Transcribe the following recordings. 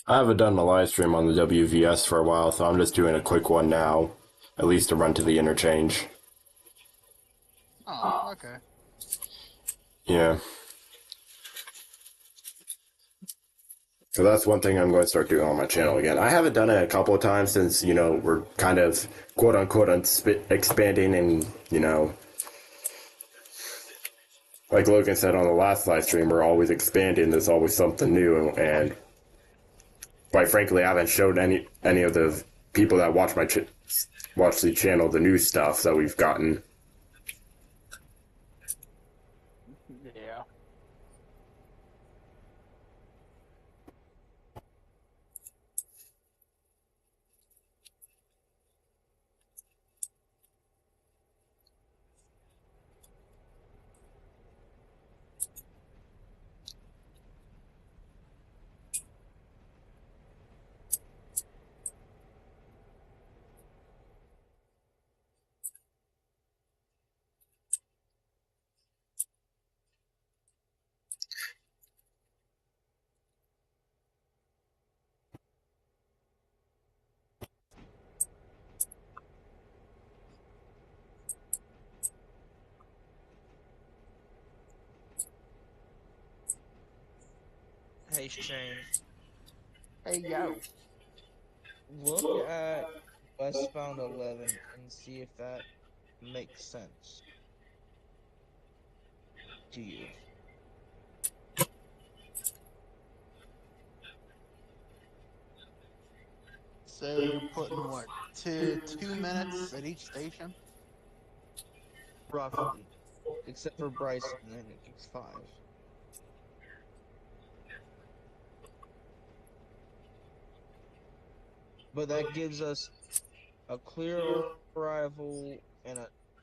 I haven't done a live stream on the WVS for a while, so I'm just doing a quick one now, at least to run to the interchange. Oh, okay. Yeah. So that's one thing I'm going to start doing on my channel again. I haven't done it a couple of times since, we're kind of quote unquote expanding and, like Logan said on the last live stream, we're always expanding. There's always something new. And quite frankly, I haven't showed any of the people that watch the channel the new stuff that we've gotten. Yeah. Hey Shane, Hey, yo. look at Westbound 11 and see if that makes sense to you. So you're putting what, 2 minutes at each station? Roughly. Except for Bryson, then it gets 5. But that gives us a clear arrival and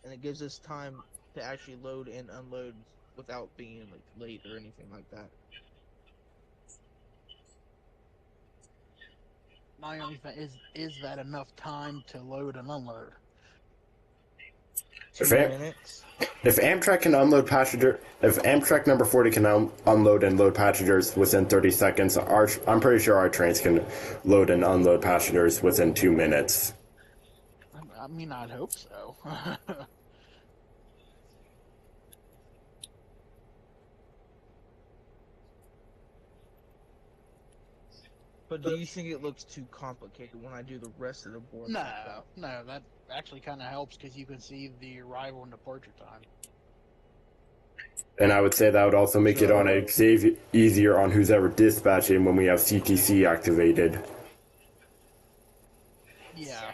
it gives us time to actually load and unload without being like late or anything like that. My only thing is that enough time to load and unload? If 2 minutes. If Amtrak can unload if Amtrak number 40 can unload and load passengers within 30 seconds, I'm pretty sure our trains can load and unload passengers within 2 minutes. I mean, I'd hope so. But do you think it looks too complicated when I do the rest of the board like that? No, that actually kind of helps because you can see the arrival and departure time. And I would say that would also make it on So, easier on who's ever dispatching when we have CTC activated. Yeah.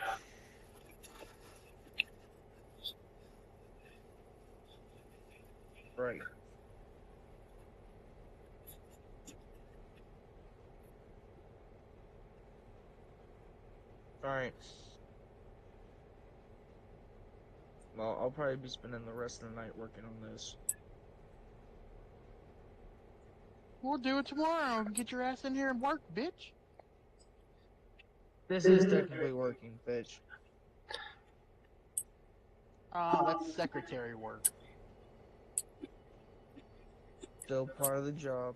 right. Alright. Well, I'll probably be spending the rest of the night working on this. We'll do it tomorrow. Get your ass in here and work, bitch. This is technically working, bitch. That's secretary work. Still part of the job.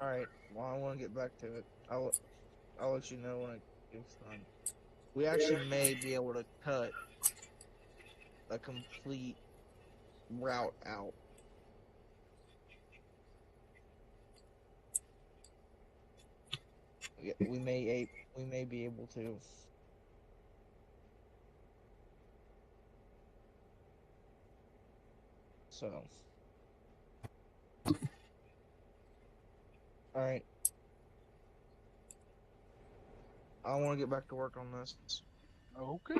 Alright, well, I want to get back to it. I'll let you know when it gets done. We actually may be able to cut a complete route out. We may be able to. So, alright. I want to get back to work on this. Okay.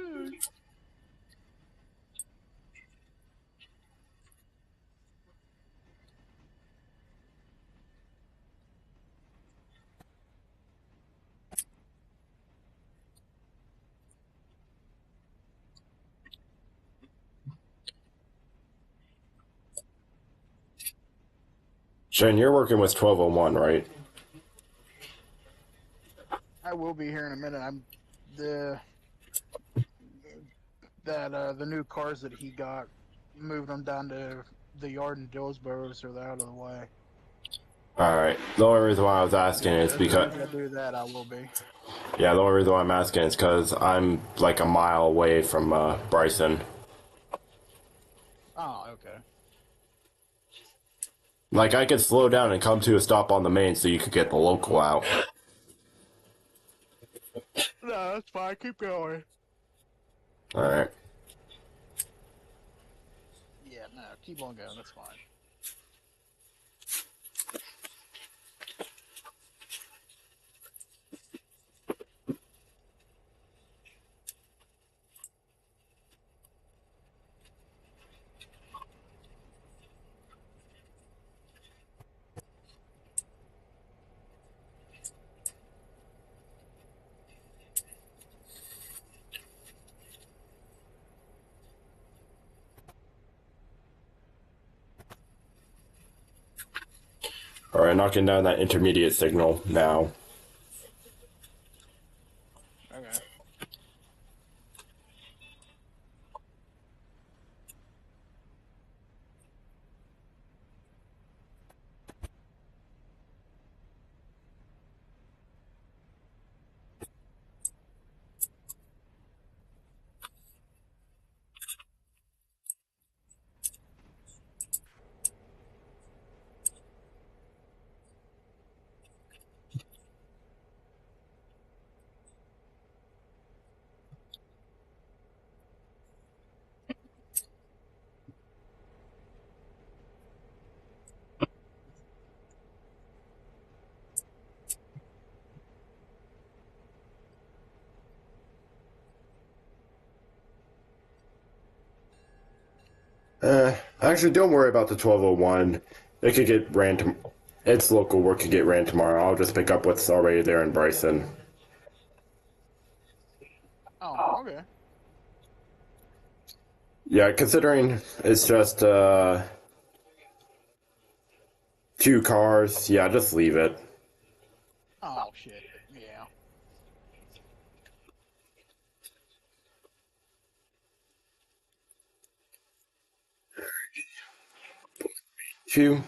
Shane, you're working with 1201, right? I will be here in a minute. I'm the the new cars that he got, moved them down to the yard and Dillsbury's are out of the way. Alright. The only reason why I was asking is As because... soon as I do that, I will be. Yeah, the only reason why I'm asking is because I'm like a mile away from Bryson. Oh, okay. Like, I could slow down and come to a stop on the main so you could get the local out. No, that's fine. Keep going. Alright. Yeah, no, keep on going. That's fine. Alright, knocking down that intermediate signal now. Okay. Actually, don't worry about the 1201. It could get ran to... Its local work could get ran tomorrow. I'll just pick up what's already there in Bryson. Oh, okay. Yeah, considering it's just, 2 cars, yeah, just leave it. Oh, shit. Yeah. 2.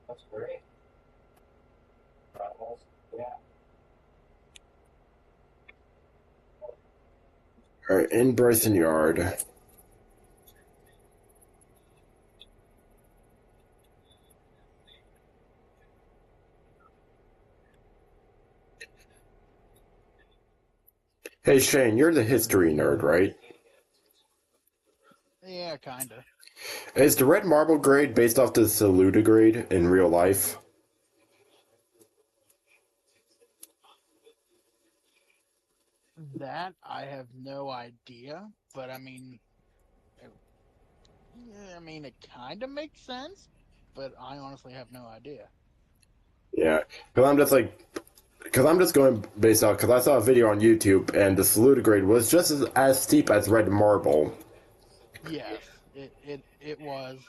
That's great. Yeah. Alright, in Bryson Yard. Hey Shane, you're the history nerd, right? Yeah, kinda. Is the red marble grade based off the saludigrade in real life? That I have no idea, but I mean, yeah, I mean, it kind of makes sense, but I honestly have no idea. Yeah, because I'm just going based off, because I saw a video on YouTube and the saludigrade was just as steep as red marble. Yes, it was,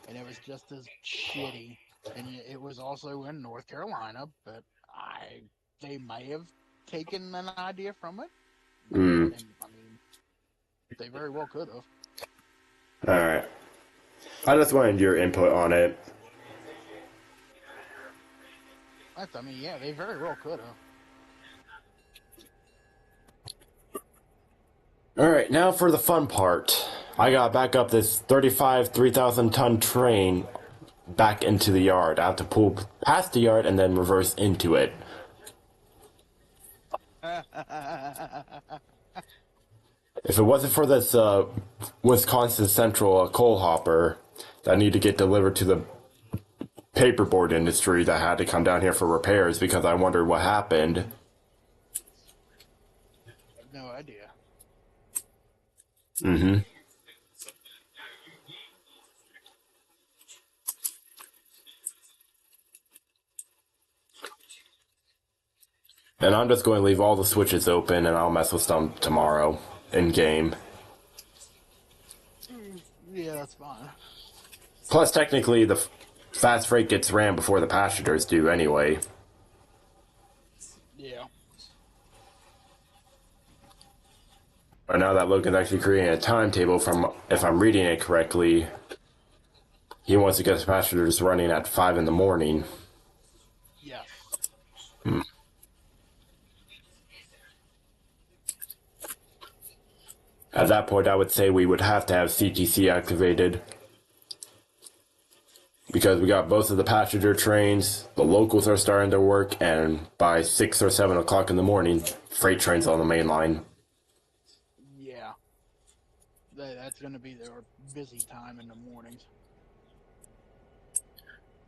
and it was just as shitty, and it was also in North Carolina, but they may have taken an idea from it, Hmm. and I mean, they very well could have. Alright. I just wanted your input on it. I mean, yeah, they very well could have. Alright, now for the fun part. I got back up this 35, 3,000 ton train back into the yard. I have to pull past the yard and then reverse into it. If it wasn't for this Wisconsin Central coal hopper that I need to get delivered to the paperboard industry that had to come down here for repairs because I wondered what happened. No idea. Mm-hmm. And I'm just going to leave all the switches open and I'll mess with them tomorrow in game. Yeah, that's fine. Plus, technically, the fast freight gets ran before the passengers do anyway. Yeah. But now that Logan's actually creating a timetable from, if I'm reading it correctly, he wants to get his passengers running at 5 in the morning. Yeah. At that point, I would say we would have to have CTC activated. Because we got both of the passenger trains, the locals are starting to work, and by 6 or 7 o'clock in the morning, freight trains on the main line. Yeah. That's going to be their busy time in the mornings.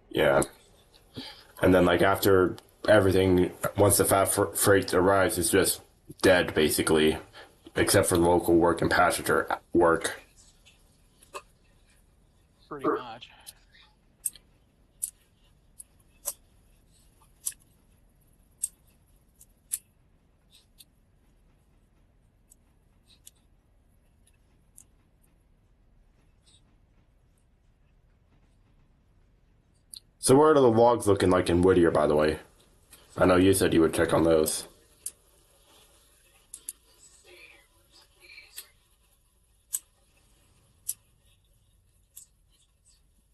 Yeah. And then, like, after everything, once the fast freight arrives, it's just dead, basically. Except for the local work and passenger work. Pretty much. So what are the logs looking like in Whittier, by the way? I know you said you would check on those.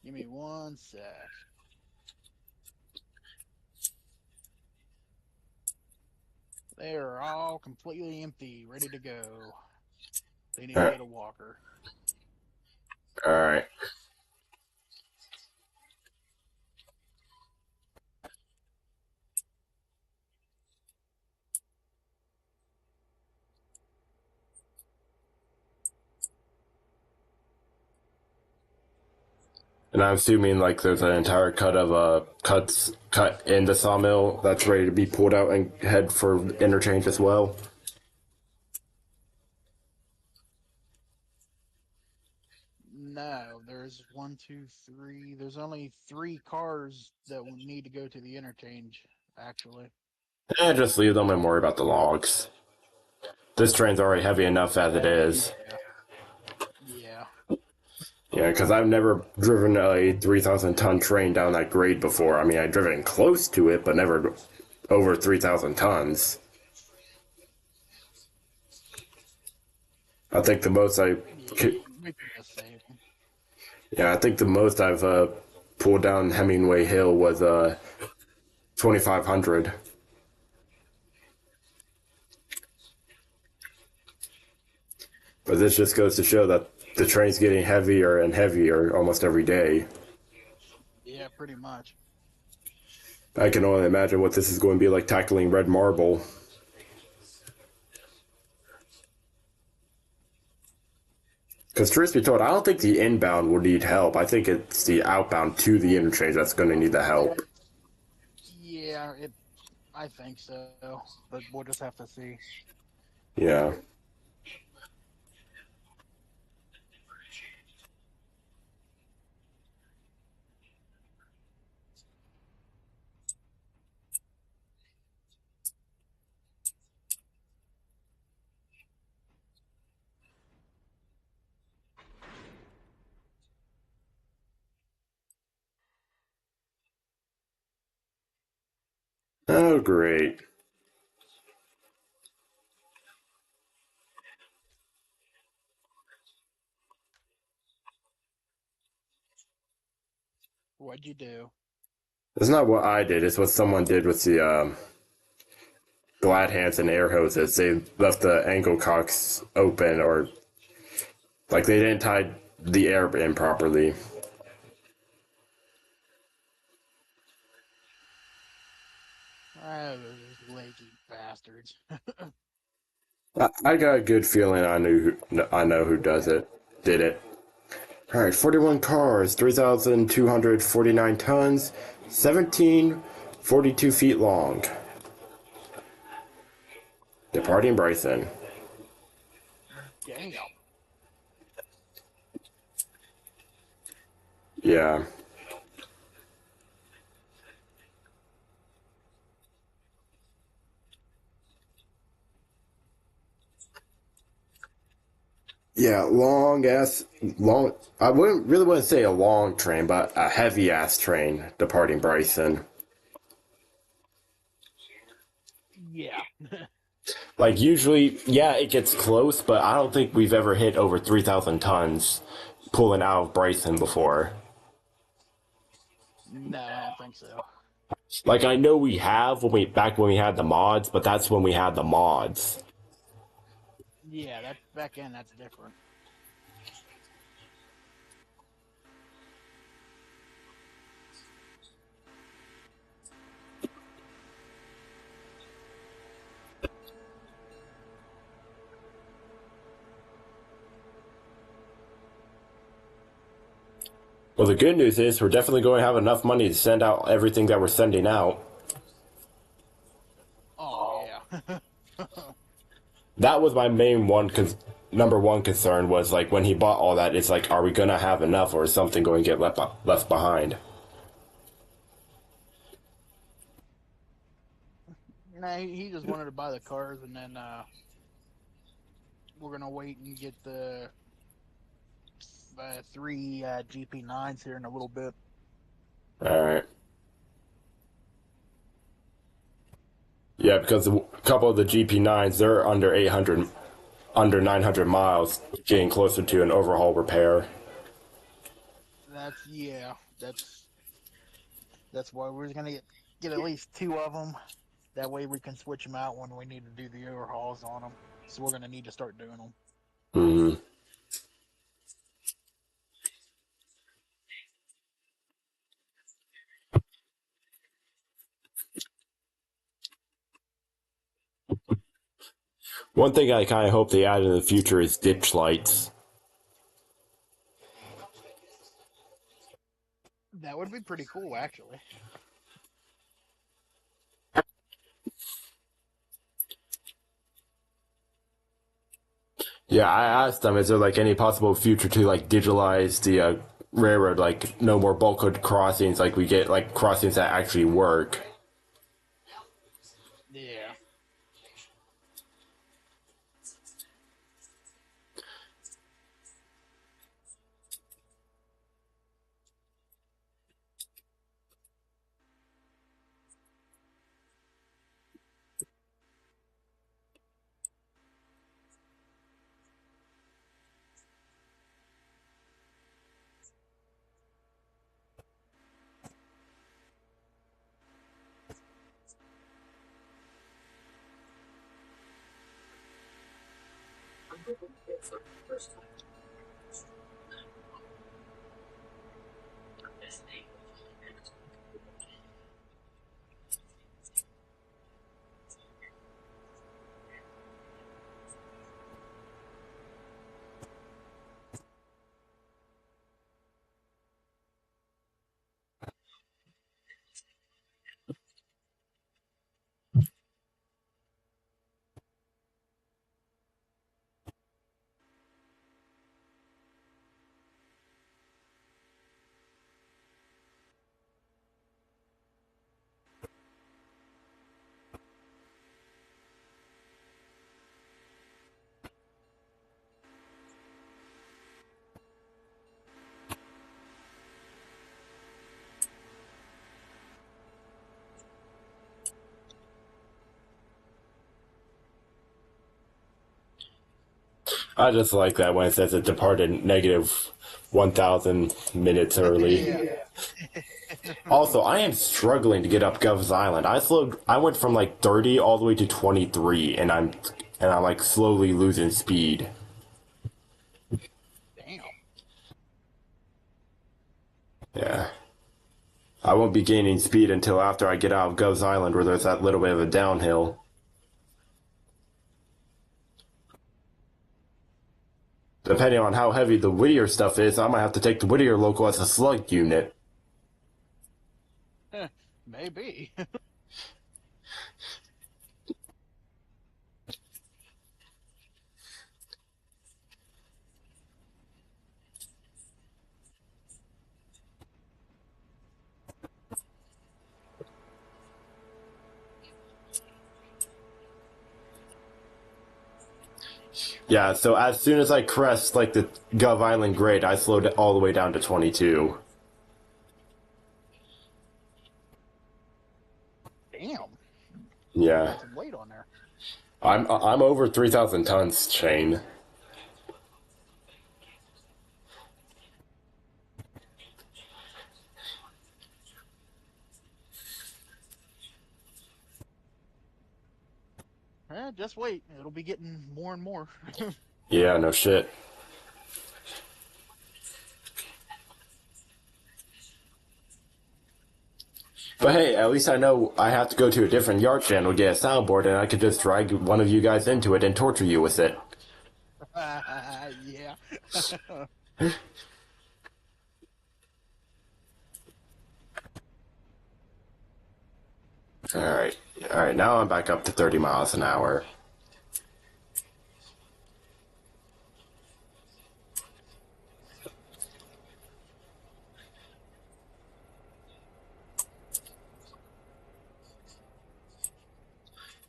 Give me 1 sec. They are all completely empty, ready to go. They need to get a walker. Alright. And I'm assuming like there's an entire cut of cut in the sawmill that's ready to be pulled out and head for interchange as well. No, there's 1, 2, 3. There's only 3 cars that will need to go to the interchange, actually. Just leave them and worry about the logs. This train's already heavy enough as it is. Yeah. Yeah, because I've never driven a 3,000 ton train down that grade before. I mean, I've driven close to it, but never over 3,000 tons. I think the most We can just save them. Yeah, I think the most I've pulled down Hemingway Hill was 2,500. But this just goes to show that the train's getting heavier and heavier almost every day. Yeah, pretty much. I can only imagine what this is going to be like tackling red marble. Because truth be told, I don't think the inbound will need help. I think it's the outbound to the interchange that's going to need the help. Yeah, I think so, but we'll just have to see. Yeah. Oh, great. What'd you do? It's not what I did, it's what someone did with the glad hands and air hoses. They left the angle cocks open or Like they didn't tie the air in properly. Ah, those lazy bastards. I got a good feeling I know who does it. Did it. All right, 41 cars, 3,249 tons, 1742 feet long. Departing Bryson. Damn. Yeah. Yeah, long. I wouldn't say a long train, but a heavy ass train departing Bryson. Yeah. Like usually, yeah, it gets close, but I don't think we've ever hit over 3,000 tons pulling out of Bryson before. No, I don't think so. Like I know we have when we had the mods, but that's when we had the mods. Yeah, that back in that's different. Well, the good news is we're definitely going to have enough money to send out everything that we're sending out. Oh yeah. That was my main number one concern was like when he bought all that. It's like, are we going to have enough, or is something going to get left behind? Nah, he just wanted to buy the cars, and then we're gonna wait and get the three GP9s here in a little bit. All right. Yeah, because a couple of the GP9s, they're under 800, under 900 miles, getting closer to an overhaul repair. That's yeah. That's why we're gonna get at least two of them. That way we can switch them out when we need to do the overhauls on them. So we're gonna need to start doing them. Hmm. One thing I kind of hope they add in the future is ditch lights. That would be pretty cool, actually. Yeah, I asked them, is there like any possible future to like digitalize the railroad, like no more bulkhead crossings, like we get like crossings that actually work. Yeah. I just like that when it says it departed negative 1,000 minutes early. Yeah. Also, I am struggling to get up Gov's Island. I went from like 30 all the way to 23, and I'm like slowly losing speed. Yeah. I won't be gaining speed until after I get out of Gov's Island where there's that little bit of a downhill. Depending on how heavy the Whittier stuff is, I might have to take the Whittier local as a slug unit. Maybe. Yeah, so as soon as I crest like the Gov Island grade, I slowed it all the way down to 22. Damn. Yeah. Got some weight on there. I'm over 3,000 tons, Shane. Just wait. It'll be getting more and more. Yeah, no shit. But hey, at least I know I have to go to a different yard channel to get a soundboard, and I could just drag one of you guys into it and torture you with it. Yeah. Alright. Alright, now I'm back up to 30 miles an hour.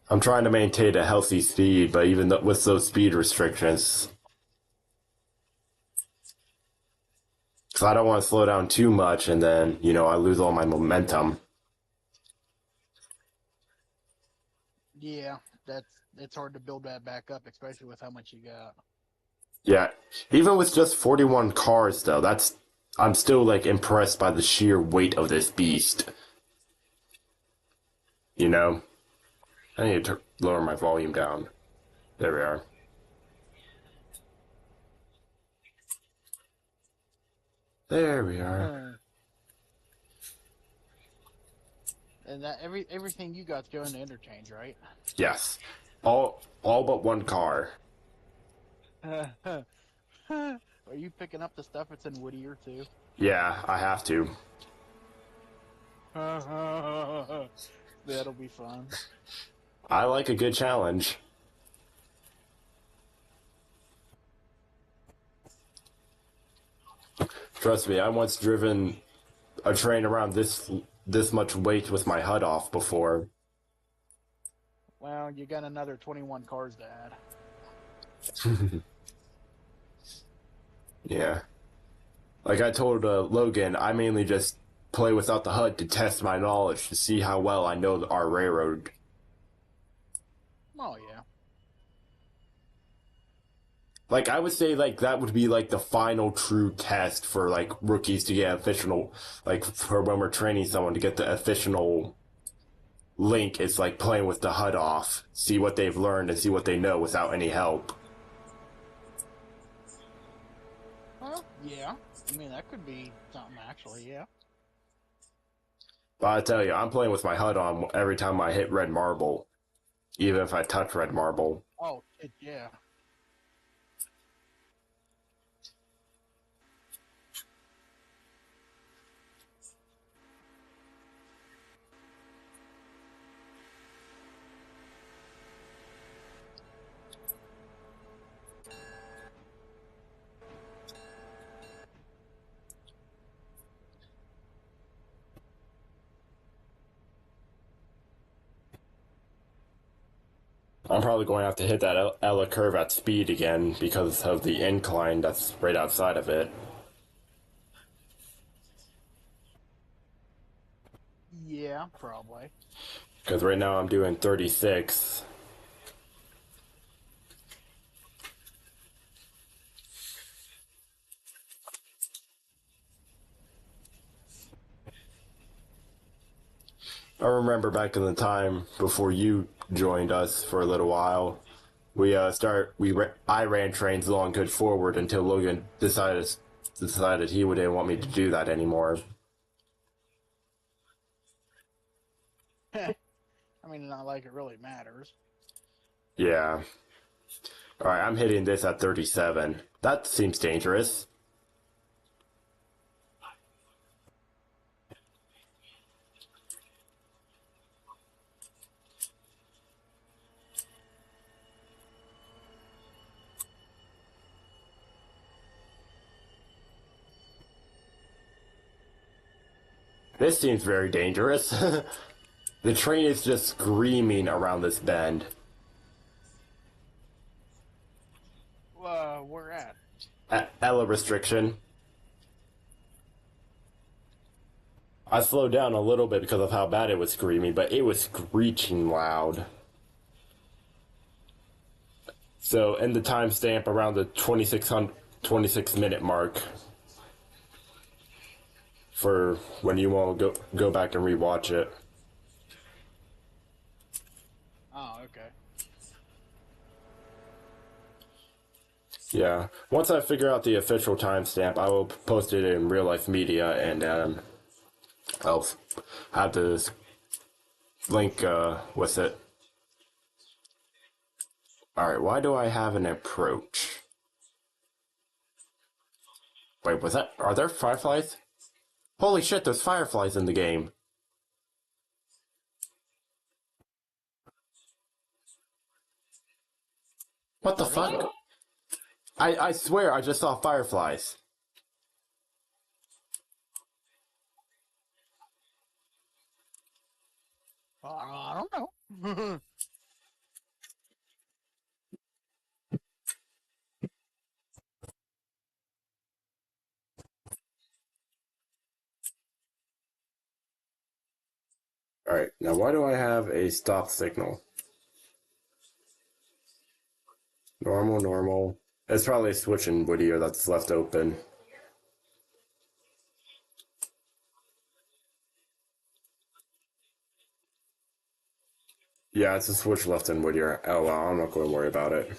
I'm trying to maintain a healthy speed, but even with those speed restrictions, because I don't want to slow down too much and then, I lose all my momentum. Yeah, it's hard to build that back up, especially with how much you got. Yeah, even with just 41 cars, though, I'm still, impressed by the sheer weight of this beast. You know? I need to lower my volume down. There we are. There we are. And that everything you got's going to interchange, right? Yes. All but one car. Are you picking up the stuff that's in Whittier too? Yeah, I have to. That'll be fun. I like a good challenge. Trust me, I once driven a train around this much weight with my HUD off before. Well, you got another 21 cars to add. Yeah. Like I told Logan, I mainly just play without the HUD to test my knowledge, to see how well I know our railroad. Oh, yeah. Like, I would say, that would be, the final true test for, rookies to get official, for when we're training someone to get the official link. It's, playing with the HUD off, see what they've learned and see what they know without any help. Well, yeah. I mean, that could be something, actually, yeah. But I tell you, I'm playing with my HUD on every time I hit red marble. Even if I touch red marble. Oh, yeah. I'm probably going to have to hit that Ella curve at speed again because of the incline that's right outside of it. Yeah, probably. Because right now I'm doing 36. I remember back in the time before you joined us for a little while, I ran trains long good forward until Logan decided he wouldn't want me to do that anymore. I mean, not like it really matters. Yeah. Alright, I'm hitting this at 37. That seems dangerous. This seems very dangerous. The train is just screaming around this bend. Where at? Ella restriction. I slowed down a little bit because of how bad it was screaming, but it was screeching loud. So, in the timestamp around the 26 minute mark for when you want to go back and rewatch it. Oh, okay. Yeah. Once I figure out the official timestamp, I will post it in real life media, and I'll have this link. What's it? All right. Why do I have an approach? Wait, was that? Are there fireflies? Holy shit! There's fireflies in the game. What the Really? fuck? I swear I just saw fireflies. I don't know. Alright, now why do I have a stop signal? Normal, normal. It's probably a switch in Whittier that's left open. Yeah, it's a switch left in Whittier. Oh well, I'm not going to worry about it.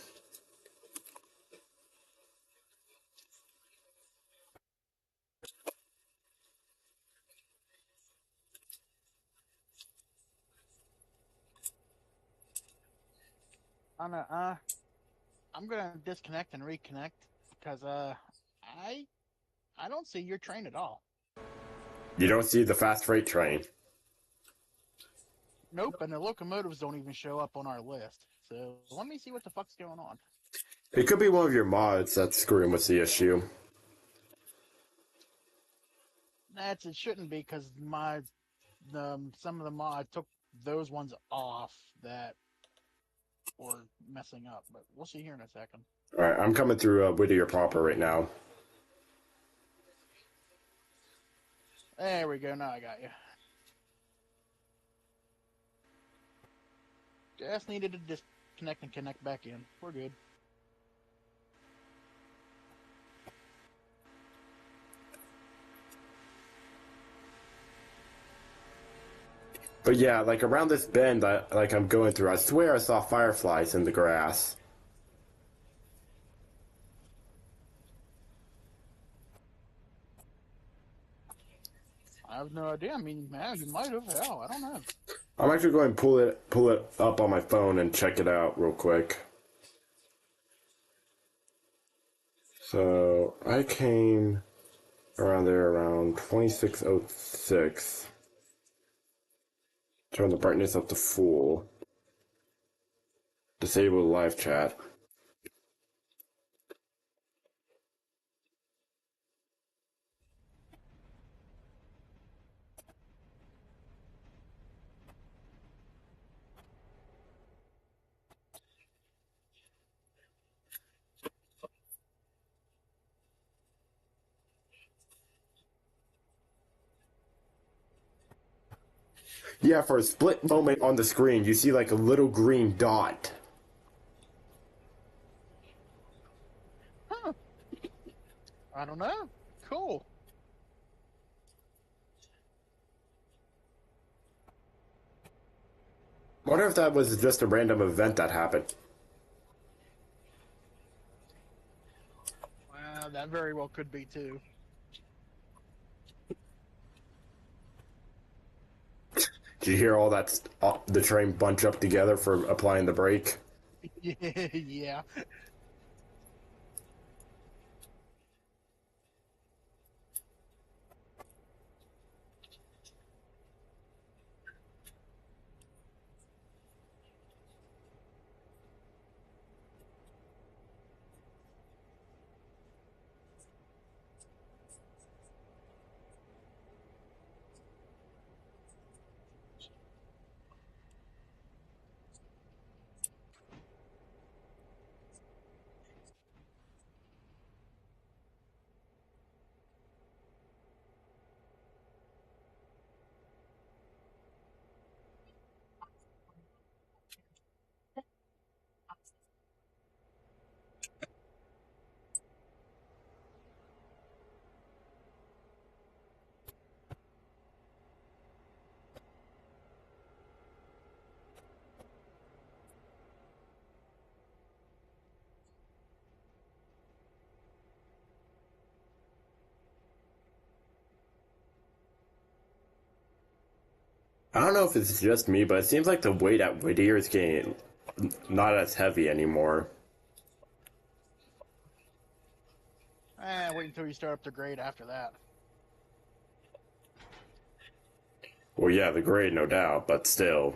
I'm gonna disconnect and reconnect because I I don't see your train at all. You don't see the fast freight train. Nope, and the locomotives don't even show up on our list. So let me see what the fuck's going on. It could be one of your mods that's screwing with the issue. It shouldn't be because some of the mod took those ones off that were messing up. But we'll see here in a second. Alright, I'm coming through Whittier proper right now. There we go. Now I got you. Just needed to disconnect and connect back in. We're good. But yeah, like around this bend like I'm going through, I swear I saw fireflies in the grass. I have no idea. I mean, man, you might have. Hell, I don't know. I'm actually going to pull it up on my phone and check it out real quick. So I came around there around 2606. Turn the brightness up to full. Disable live chat. Yeah, for a split moment on the screen, you see like a little green dot. Huh. I don't know. Cool. I wonder if that was just a random event that happened. Well, that very well could be Did you hear all that? The train bunch up together for applying the brake. Yeah. I don't know if it's just me, but it seems like the weight at Whittier is getting not as heavy anymore. Wait until you start up the grade after that. Well, yeah, the grade, no doubt, but still.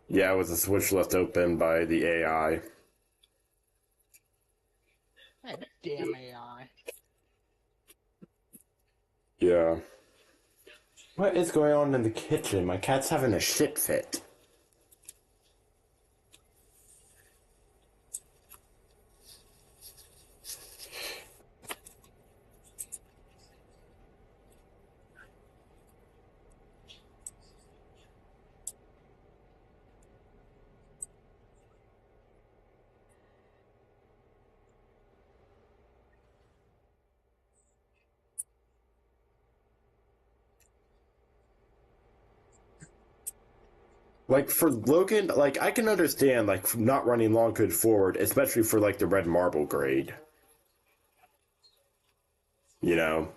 Yeah, it was a switch left open by the AI. That damn AI. Yeah. What is going on in the kitchen? My cat's having a shit fit. Like for Logan, like I can understand like not running long good forward, especially for like the red marble grade. You know.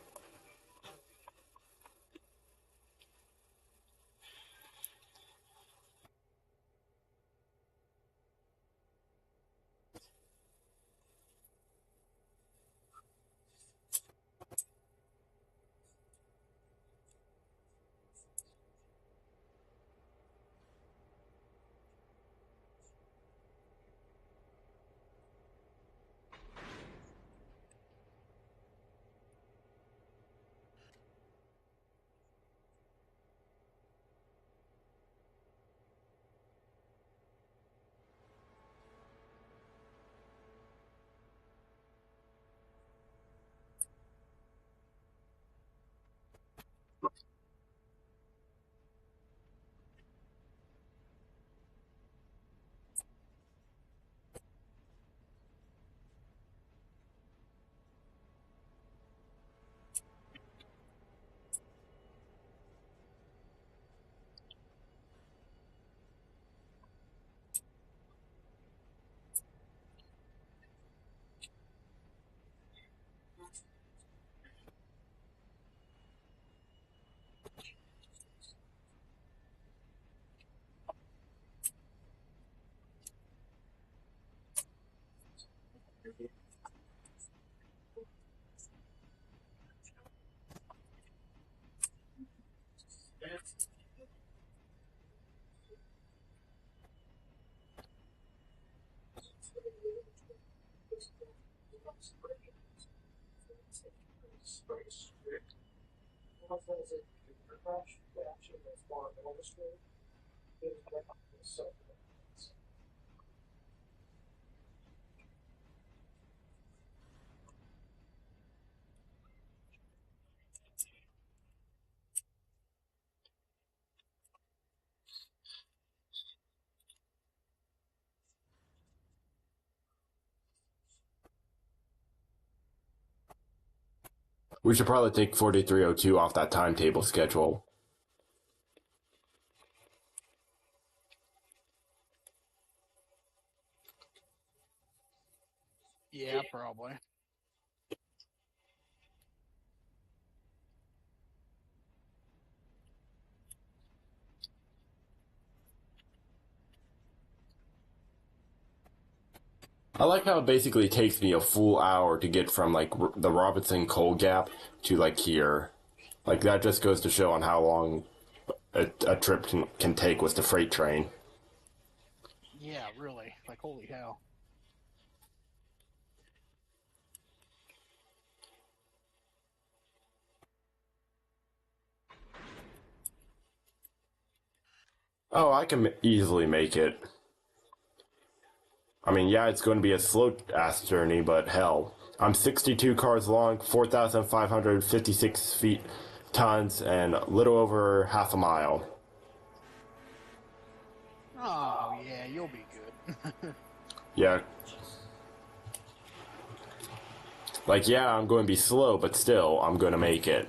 We should probably take 4302 off that timetable schedule. Yeah. probably. I like how it basically takes me a full hour to get from like the Robinson Coal Gap to like here. Like that just goes to show on how long a trip can take with the freight train. Yeah, really. Like, holy hell. Oh, I can easily make it. I mean, yeah, it's going to be a slow ass journey, but hell. I'm 62 cars long, 4,556 feet tons, and a little over half a mile. Oh, yeah, you'll be good. Yeah. Like, yeah, I'm going to be slow, but still, I'm going to make it.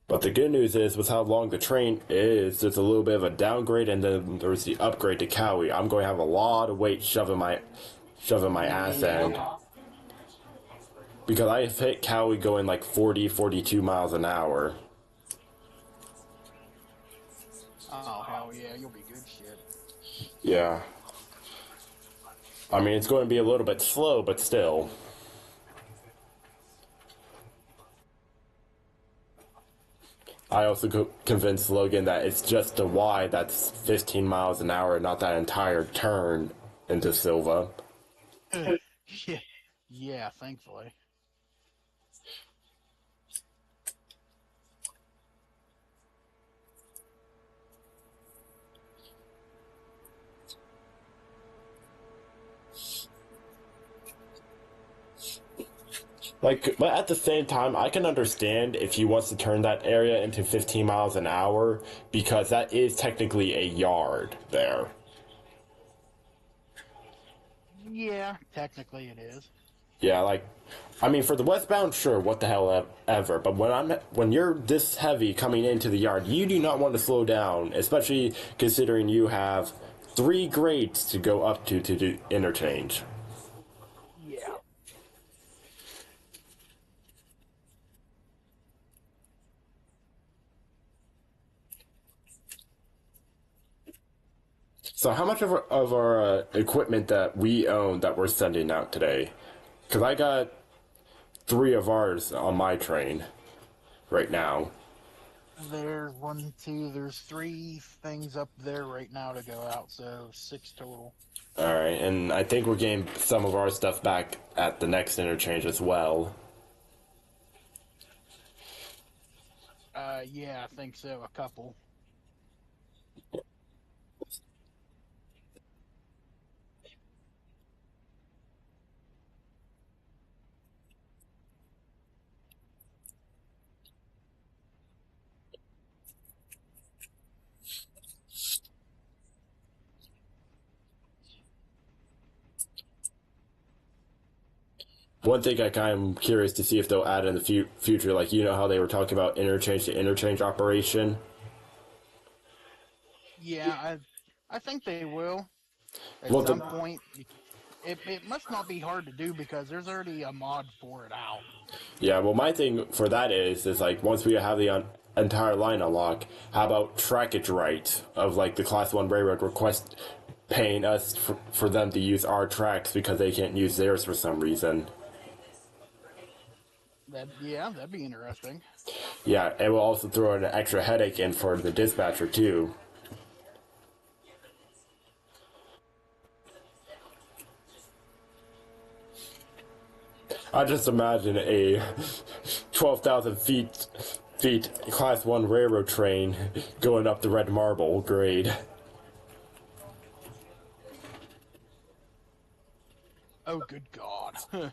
But the good news is, with how long the train is, there's a little bit of a downgrade, and then there's the upgrade to Cowie. I'm going to have a lot of weight shoving my ass end. Because I hit Cowie going like 40, 42 miles an hour. Oh, hell yeah, you'll be good shit. Yeah. I mean, it's going to be a little bit slow, but still. I also convinced Logan that it's just a Y that's 15 miles an hour, not that entire turn into Silva. Yeah, yeah, thankfully. Like, but at the same time, I can understand if he wants to turn that area into 15 miles an hour, because that is technically a yard there. Yeah, technically it is. Yeah, like, I mean, for the westbound, sure, what the hell ever. But when you're this heavy coming into the yard, you do not want to slow down, especially considering you have 3 grades to go up to do interchange. Yeah. So, how much of our equipment that we own that we're sending out today? Because I got 3 of ours on my train right now. There's 1, 2, there's 3 things up there right now to go out, so 6 total. Alright, and I think we're getting some of our stuff back at the next interchange as well. Yeah, I think so, a couple. One thing I kind of curious to see if they'll add in the future, like you know how they were talking about interchange to interchange operation. Yeah, I think they will at Well, some point. It must not be hard to do because there's already a mod for it out. yeah. Well, my thing for that is like once we have the entire line unlocked, how about trackage rights of like the Class 1 railroad request paying us for them to use our tracks because they can't use theirs for some reason. That'd be interesting. Yeah, it will also throw an extra headache in for the dispatcher too. I just imagine a 12,000 feet Class 1 railroad train going up the red marble grade. Oh, good God.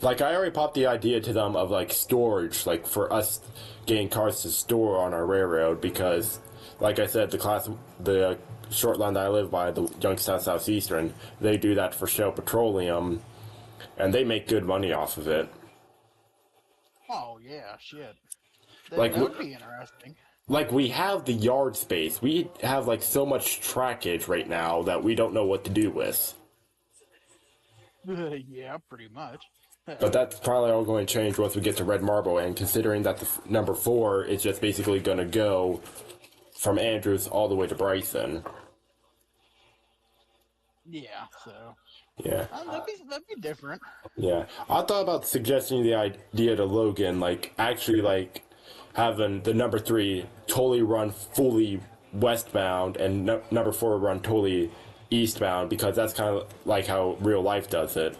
Like, I already popped the idea to them of, like, storage, like, for us getting cars to store on our railroad, because, like I said, the short line that I live by, the Youngstown Southeastern, they do that for Shell Petroleum, and they make good money off of it. Oh, yeah, shit. That Like, that would be interesting. like we have the yard space. We have like so much trackage right now that we don't know what to do with. Yeah, pretty much. But that's probably all going to change once we get to Red Marble. And considering that the number 4 is just basically going to go from Andrews all the way to Bryson. Yeah, so Yeah. that'd be different. Yeah, I thought about suggesting the idea to Logan, like actually like having the number 3 totally run fully westbound and number 4 run totally eastbound because that's kind of like how real life does it.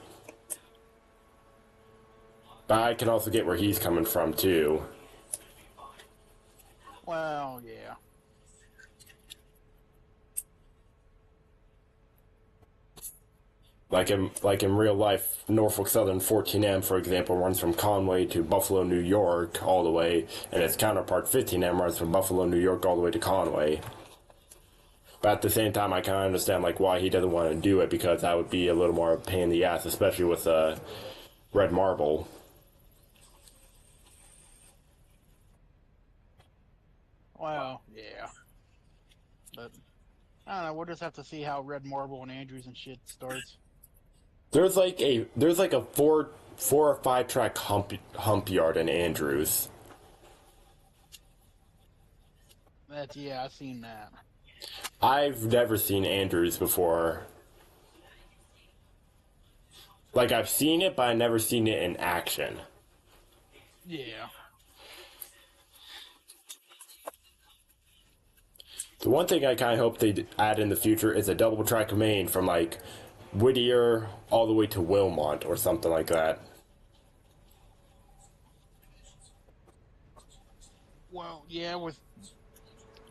But I can also get where he's coming from too. Well, yeah. Like in real life, Norfolk Southern 14M, for example, runs from Conway to Buffalo, New York, all the way, and its counterpart 15M runs from Buffalo, New York, all the way to Conway. But at the same time, I kind of understand like why he doesn't want to do it because that would be a little more pain in the ass, especially with Red Marble. Well, yeah. But I don't know. We'll just have to see how Red Marble and Andrews and shit starts. There's like a four or five track hump yard in Andrews. Yeah, I've seen that. I've never seen Andrews before. Like I've seen it, but I've never seen it in action. Yeah. The one thing I kind of hope they add in the future is a double track main from like Whittier all the way to Wilmont or something like that. Well, yeah, with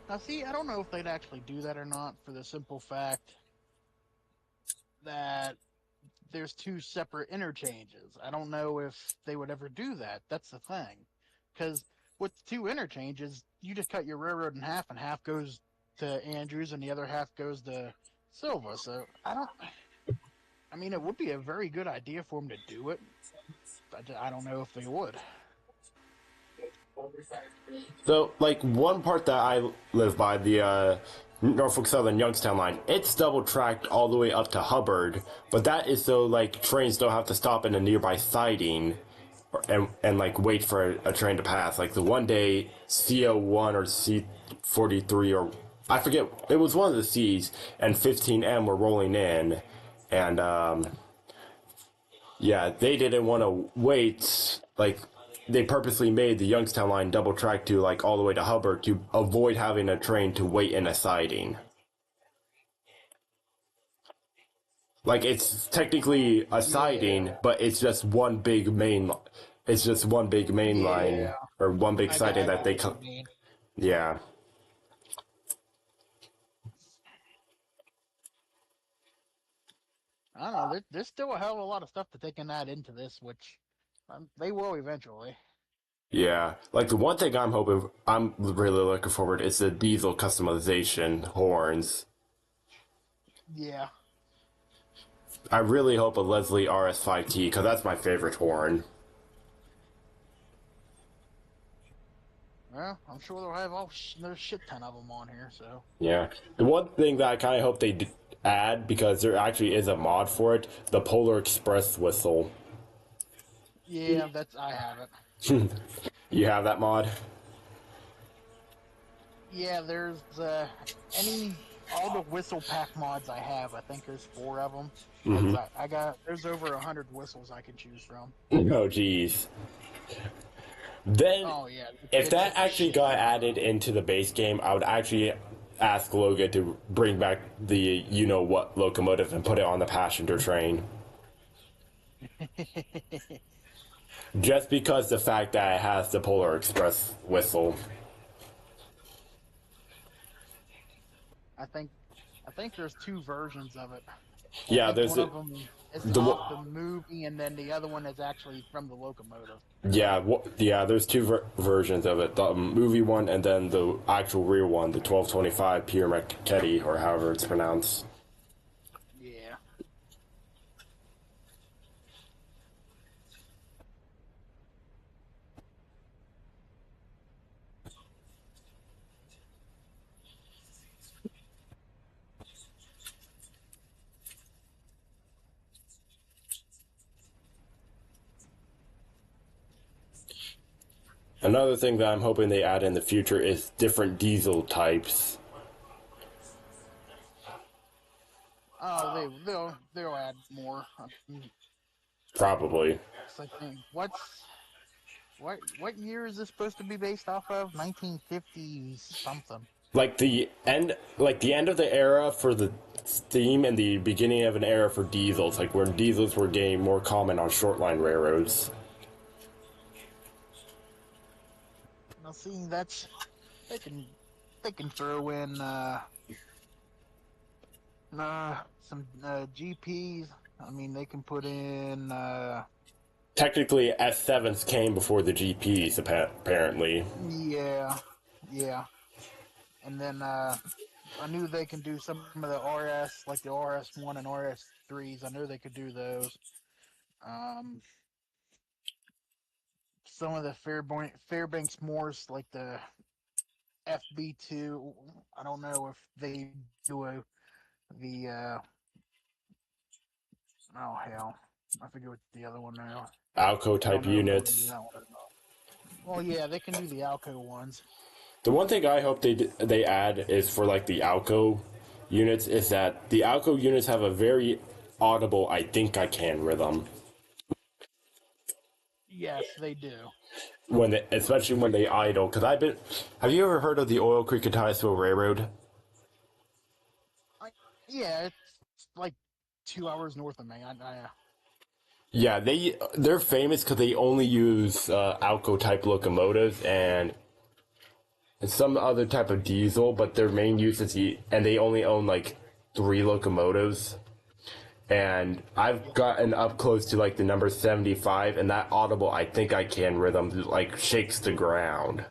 now see, I don't know if they'd actually do that or not for the simple fact that there's two separate interchanges. I don't know if they would ever do that. That's the thing. Because with two interchanges, you just cut your railroad in half, and half goes to Andrews, and the other half goes to Silva. So I don't. I mean, it would be a very good idea for them to do it. I don't know if they would. So, like, one part that I live by, the Norfolk Southern Youngstown line, it's double tracked all the way up to Hubbard, but that is so, like, trains don't have to stop in a nearby siding and like, wait for a train to pass. Like, the one day CO1 or C43, or I forget, it was one of the C's, and 15M were rolling in, and, yeah, they didn't want to wait, like, they purposely made the Youngstown line double track to like all the way to Hubbard to avoid having a train to wait in a siding. Like it's technically a siding, Yeah. but it's just one big main. It's just one big main line Yeah. or one big I siding that got they. what you mean. Yeah, I don't know. There's still a hell of a lot of stuff that they can add into this, which they will eventually. yeah. Like the one thing I'm really looking forward is the diesel customization horns. Yeah. I really hope a Leslie RS5T because that's my favorite horn. Well, I'm sure they'll have there's shit ton of them on here. So. Yeah. The one thing that I kind of hope they add, because there actually is a mod for it, the Polar Express whistle. Yeah, I have it. You have that mod? Yeah, there's all the whistle pack mods I have. I think there's 4 of them. Mm-hmm. There's over 100 whistles I can choose from. Oh, jeez. Then, Oh yeah. if that actually got added into the base game, I would actually ask Logan to bring back the you-know-what locomotive and put it on the passenger train. Just because the fact that it has the Polar Express whistle. I think there's 2 versions of it. Yeah, I think there's one of them is off the movie, and then the other one is actually from the locomotive. yeah. There's 2 versions of it: the movie one, and then the actual real one, the 1225 Pierre McKetty, or however it's pronounced. Yeah. Another thing that I'm hoping they add in the future is different diesel types. Oh, they'll add more. Probably. I think what year is this supposed to be based off of? 1950 something. Like the end of the era for the steam and the beginning of an era for diesels, like when diesels were getting more common on short line railroads. Now, see, that's they can they can throw in some GPs. I mean, they can put in Technically, S7s came before the GPs, apparently. yeah, yeah, and then I knew they can do some of the RS, like the RS1 and RS3s. I knew they could do those. Um, some of the Fairbanks Morse, like the FB2. I don't know if they do the oh hell, I forget what the other one now. Alco I don't type know if they'll do units. that one or not. Well, yeah, they can do the Alco ones. The one thing I hope they add is for like the Alco units is that the Alco units have a very audible "I think I can" rhythm Yes, they do. especially when they idle. Because I've been. Have you ever heard of the Oil Creek and Titusville Railroad? I, yeah, it's like 2 hours north of me. Yeah, they're famous because they only use Alco type locomotives and some other type of diesel, but their main use is and they only own like 3 locomotives. And I've gotten up close to like the number 75, and that audible "I think I can" rhythm like shakes the ground.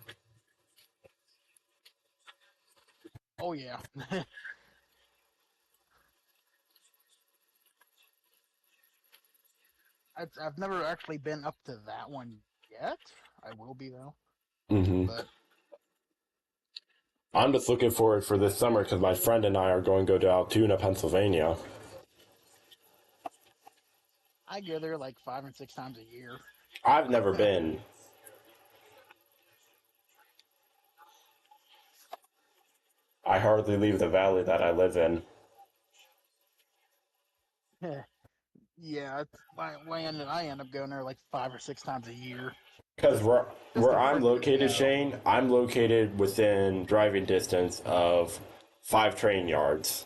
Oh yeah. I've never actually been up to that one yet. I will be though. Hmm. But I'm just looking forward for this summer because my friend and I are going to go to Altoona, Pennsylvania. I go there like 5 and 6 times a year. I've never been. I hardly leave the valley that I live in. Yeah, I end up going there like 5 or 6 times a year Because just where to I'm freaking located, go. Shane, I'm located within driving distance of 5 train yards.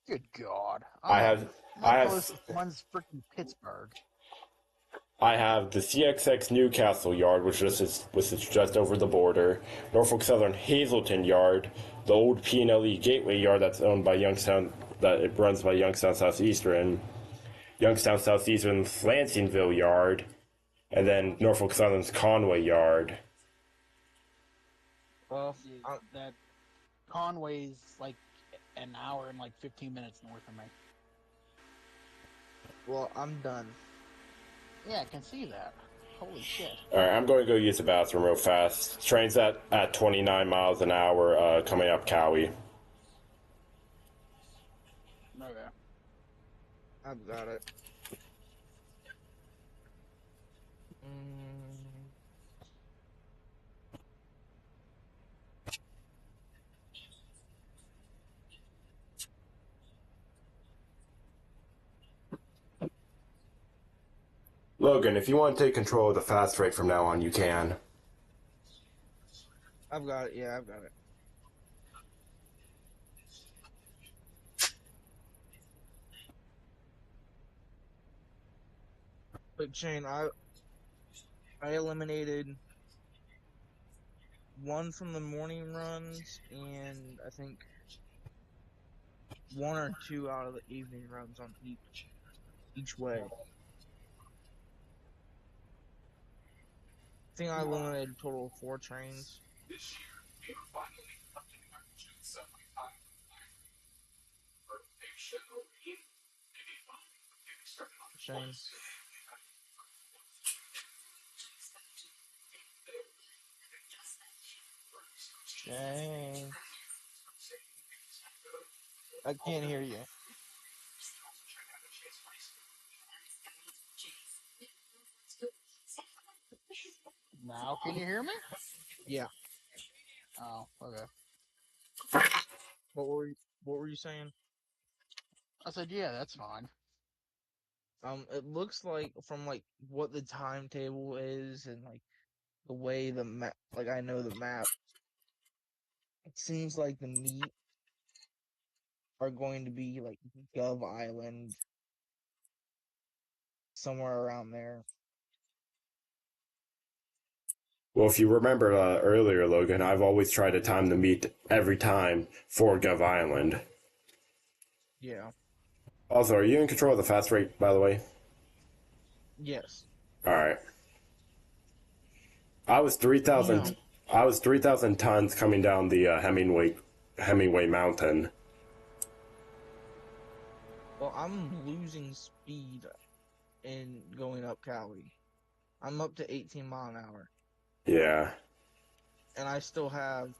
Good God, I have my I have closest one's freaking Pittsburgh. I have the CXX Newcastle yard, which is just over the border. Norfolk Southern Hazleton yard, the old P&LE Gateway yard that's owned by Youngstown, that it runs by Youngstown Southeastern, Youngstown Southeastern's Lansingville yard, and then Norfolk Southern's Conway yard. Well, That Conway's like an hour and like 15 minutes north of me. I'm done. Yeah, I can see that. Holy shit. All right, I'm going to go use the bathroom real fast. Train's at 29 miles an hour coming up Cowie. Okay. I've got it. Mm, Logan, if you want to take control of the fast rate from now on, you can. I've got it. Yeah, I've got it. But Shane, I eliminated one from the morning runs, and I think one or two out of the evening runs on each way. I think I eliminated a total of 4 trains. Shane. Shane. I can't hear you. Now, can you hear me? Yeah. Oh, okay. What were you, what were you saying? I said, yeah, that's fine. It looks like from like what the timetable is and like the way the map, like I know the map. It seems like the meat are going to be like Gov Island, somewhere around there. Well, if you remember earlier, Logan, I've always tried to time the meet every time for Gov Island. Yeah. Also, are you in control of the fast rate, by the way? Yes. All right. I was three You know, thousand. I was 3,000 tons coming down the Hemingway Mountain. well, I'm losing speed in going up Cali. I'm up to 18 mile an hour, Yeah. and I still have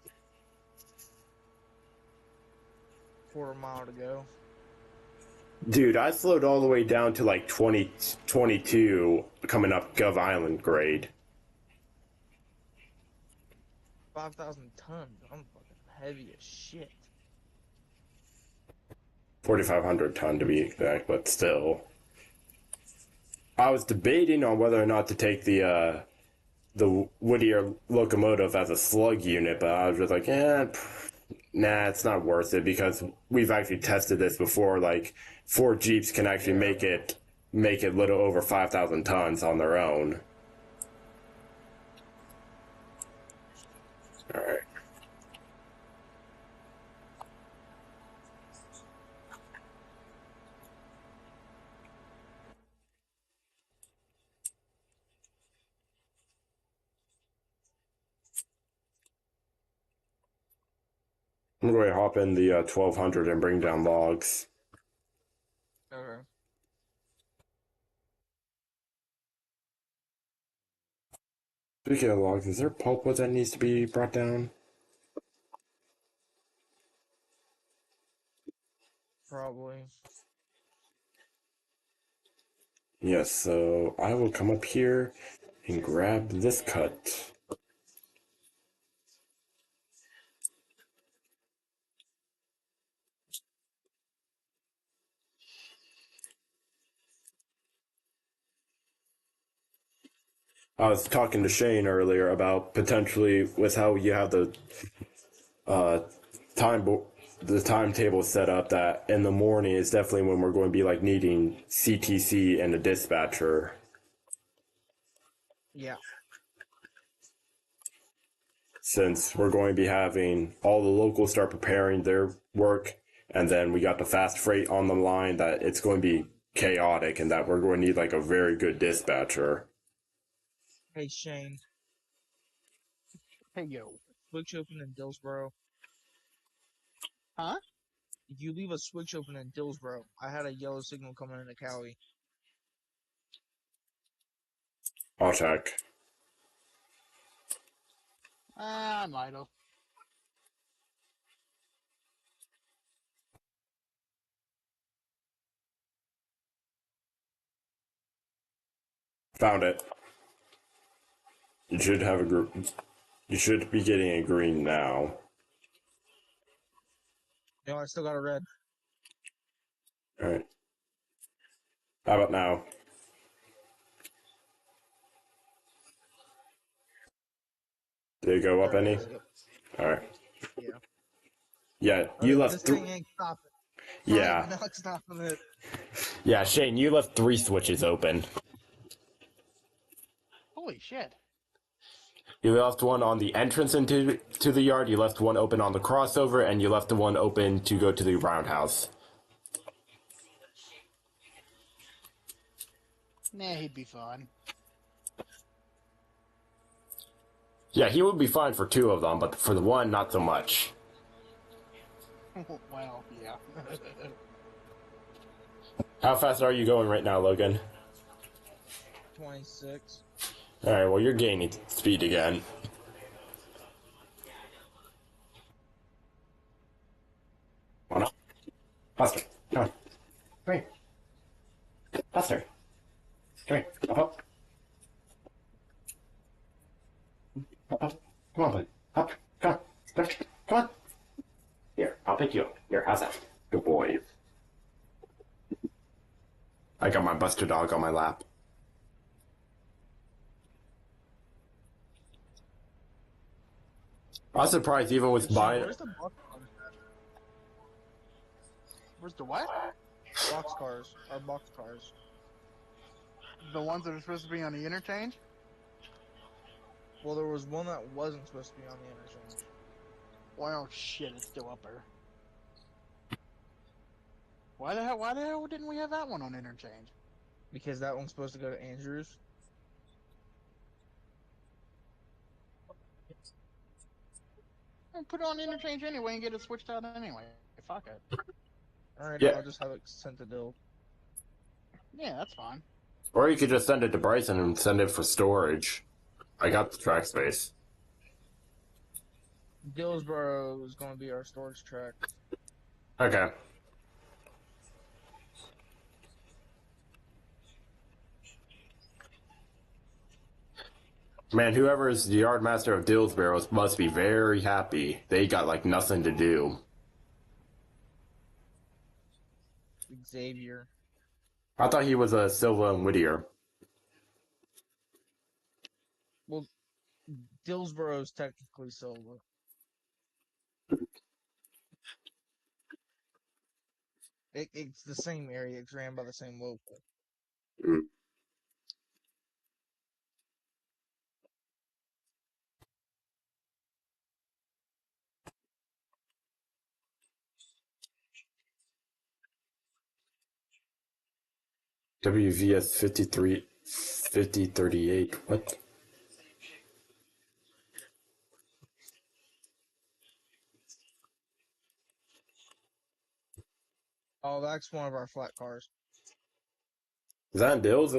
quarter mile to go. Dude, I slowed all the way down to like 22 coming up Gov Island grade. 5,000 tons. I'm fucking heavy as shit. 4,500 ton to be exact, but still. I was debating on whether or not to take the Whittier locomotive as a slug unit, but I was just like, nah, it's not worth it because we've actually tested this before. Like, 4 Jeeps can actually make it little over 5,000 tons on their own. All right. I'm going to hop in the 1200 and bring down logs. Okay. Speaking of logs, is there pulpwood that needs to be brought down? Probably. Yes, so I will come up here and grab this cut. I was talking to Shane earlier about potentially with how you have uh, time the timetable set up that in the morning is definitely when we're going to be like needing CTC and a dispatcher. Yeah. Since we're going to be having all the locals start preparing their work, and then we got the fast freight on the line, that it's going to be chaotic, and that we're going to need like a very good dispatcher. Hey, Shane. Hey, yo. Switch open in Dillsboro. Huh? If you leave a switch open in Dillsboro, I had a yellow signal coming into Cali. I'll check. I might have. Found it. You should have a group. You should be getting a green now. No, I still got a red. All right. How about now? Did it go up There it any? is. Yep. All right. Yeah. Yeah, Oh, you yeah, left this three. thing ain't stopping. Yeah, I'm not stopping it. yeah, Shane, you left 3 switches open. Holy shit. You left one on the entrance into the yard. You left one open on the crossover, and you left the one open to go to the roundhouse. Nah, he'd be fine. Yeah, he would be fine for 2 of them, but for the one, not so much. Well, yeah. How fast are you going right now, Logan? 26. All right, well, you're gaining speed again. Come on, faster. Come on. Come here. Faster. Come here. Up, up. Come on. Here, I'll pick you up. Here, how's that? Good boy. I got my Buster dog on my lap. I was surprised even with buying. Where's the box cars? Where's the what? Box cars. Our box cars. The ones that are supposed to be on the interchange? Well, there was one that wasn't supposed to be on the interchange. Well, shit, it's still up there. Why the hell didn't we have that one on interchange? Because that one's supposed to go to Andrews. I'll put it on interchange anyway and get it switched out anyway. Fuck it. Alright, Yeah. I'll just have it sent to Dill. Yeah, that's fine. Or you could just send it to Bryson and send it for storage. I got the track space. Dillsboro is going to be our storage track. Okay. Man, whoever is the yard master of Dillsboro must be very happy. They got like nothing to do. Xavier. I thought he was a Silva and Whittier. Well, Dillsboro is technically Silva. It's the same area. It's ran by the same local. Mm. WVS 5038. What? Oh, that's one of our flat cars. Is that in Dills?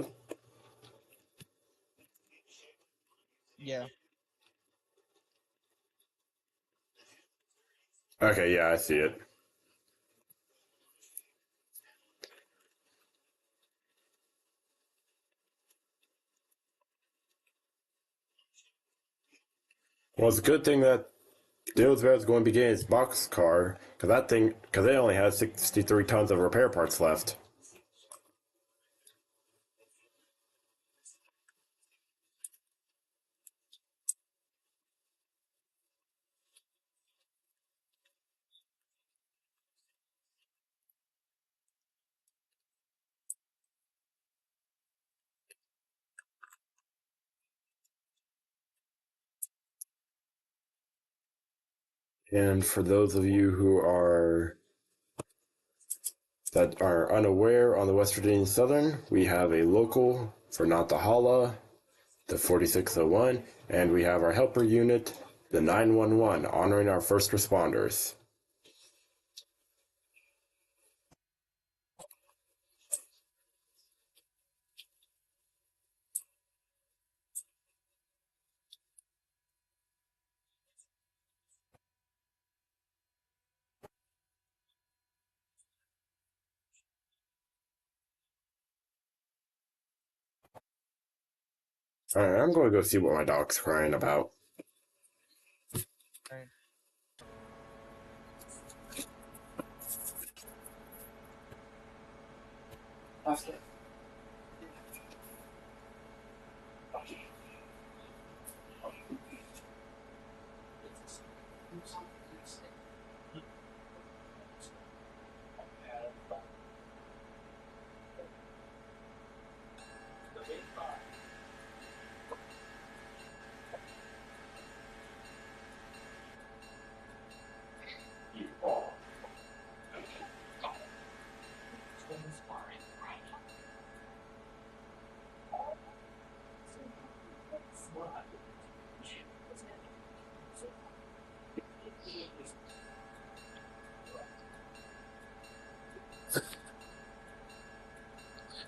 Yeah. Okay, yeah, I see it. Well, it's a good thing that Dillsboro is going to be getting his box car, because they only have 63 tons of repair parts left. And for those of you that are unaware, on the West Virginia Southern, we have a local for Nantahala, the 4601, and we have our helper unit, the 911, honoring our first responders. Alright, I'm going to go see what my dog's crying about. Right.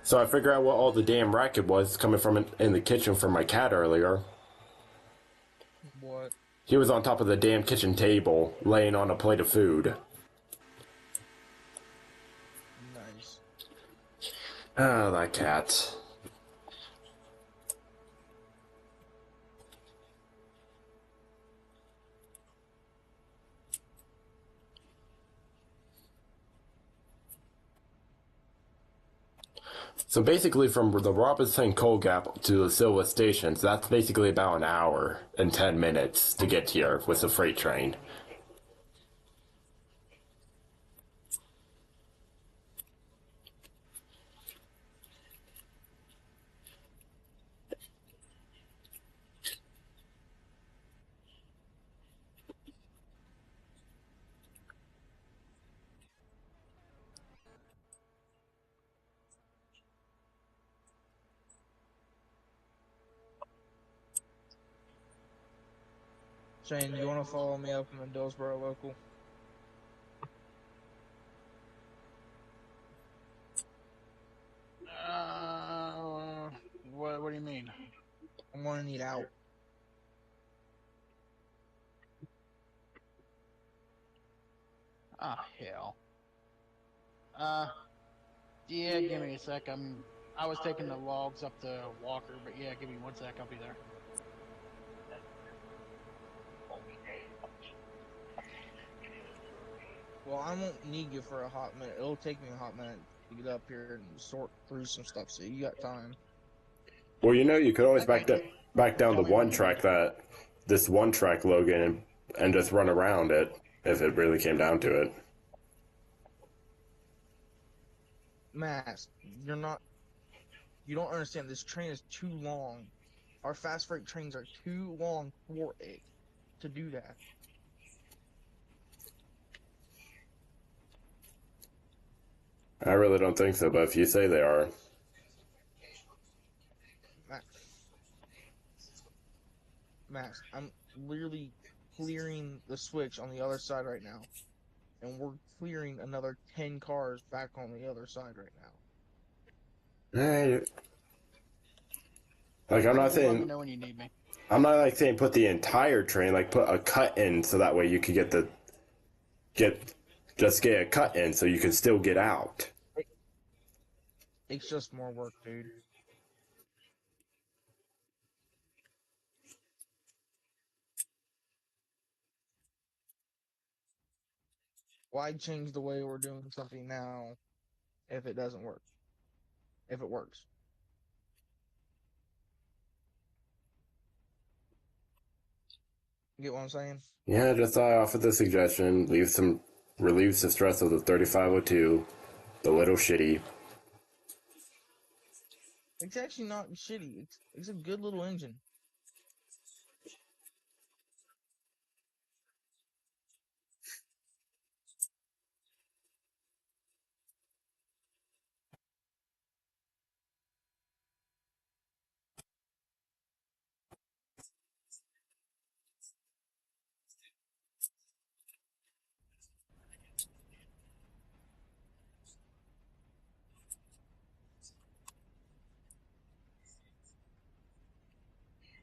So I figured out what all the damn racket was coming from in the kitchen from my cat earlier. What? He was on top of the damn kitchen table, laying on a plate of food. Nice. Ah, that cat. So basically, from the Robinson Coal Gap to the Silva stations, that's basically about an hour and 10 minutes to get here with the freight train. Shane, you want to follow me up in the Dillsboro local? What do you mean? I'm going to need out. Oh hell. Yeah, give me a sec. I was taking the logs up to Walker, but yeah, give me 1 sec. I'll be there. Well, I won't need you for a hot minute. It'll take me a hot minute to get up here and sort through some stuff, so you got time. Well, you could always Okay. back down the Tell me when one you track need. this one track, Logan, and just run around it if it really came down to it. Mass, you don't understand. This train is too long. Our fast freight trains are too long for it to do that. I really don't think so, but if you say they are, Max, I'm literally clearing the switch on the other side right now, and we're clearing another 10 cars back on the other side right now. hey, like I'm not Simple, let me saying know when you need me. I'm not like saying put the entire train, like put a cut in so that way you could get just get a cut in so you can still get out. It's just more work, dude. Why change the way we're doing something now if it doesn't work? If it works. You get what I'm saying? Yeah, just I offered the suggestion, relieves the stress of the 3502, the little shitty. It's actually not shitty. It's a good little engine.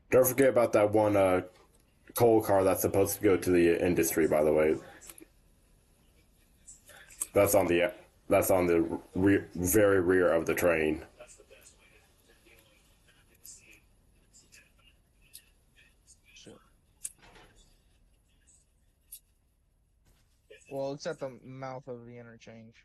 Don't forget about that one coal car that's supposed to go to the industry. By the way, that's on the very rear of the train. Shit. Well, it's at the mouth of the interchange.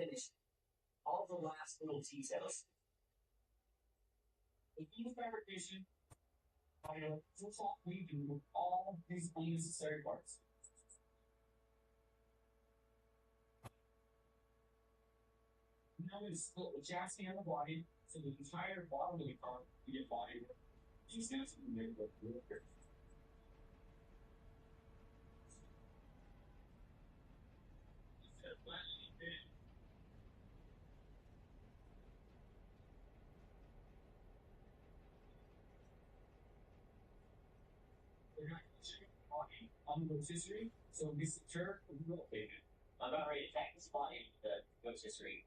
finish all the last little details. If you fabrication, looks like we do all these unnecessary parts. Now we split the chassis and the body, so the entire bottom of the car can get body. Just gonna make it look real good. We're not talking on the history, so this jerk will take it. I'm about ready to attack this body, the ghost history.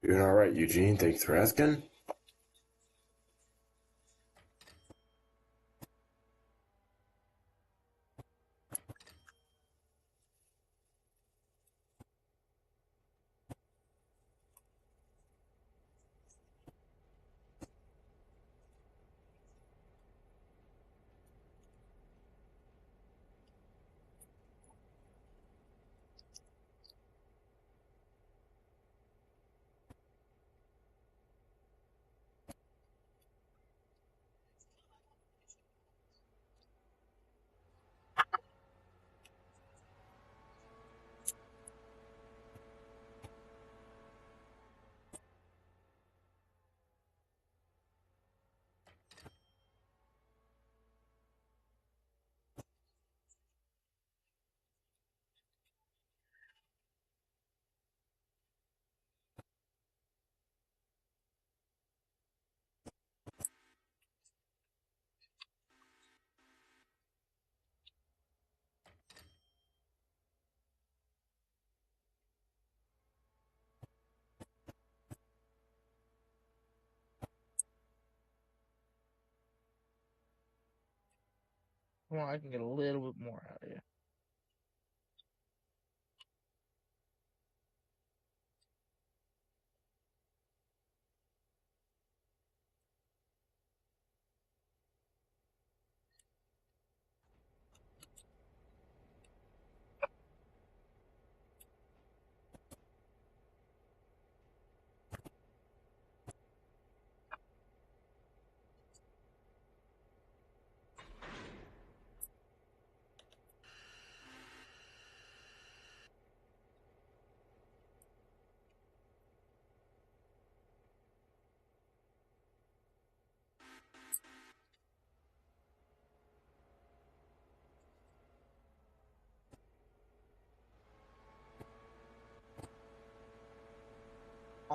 Doing all right, Eugene. Thanks for asking. Come on, I can get a little bit more out of you.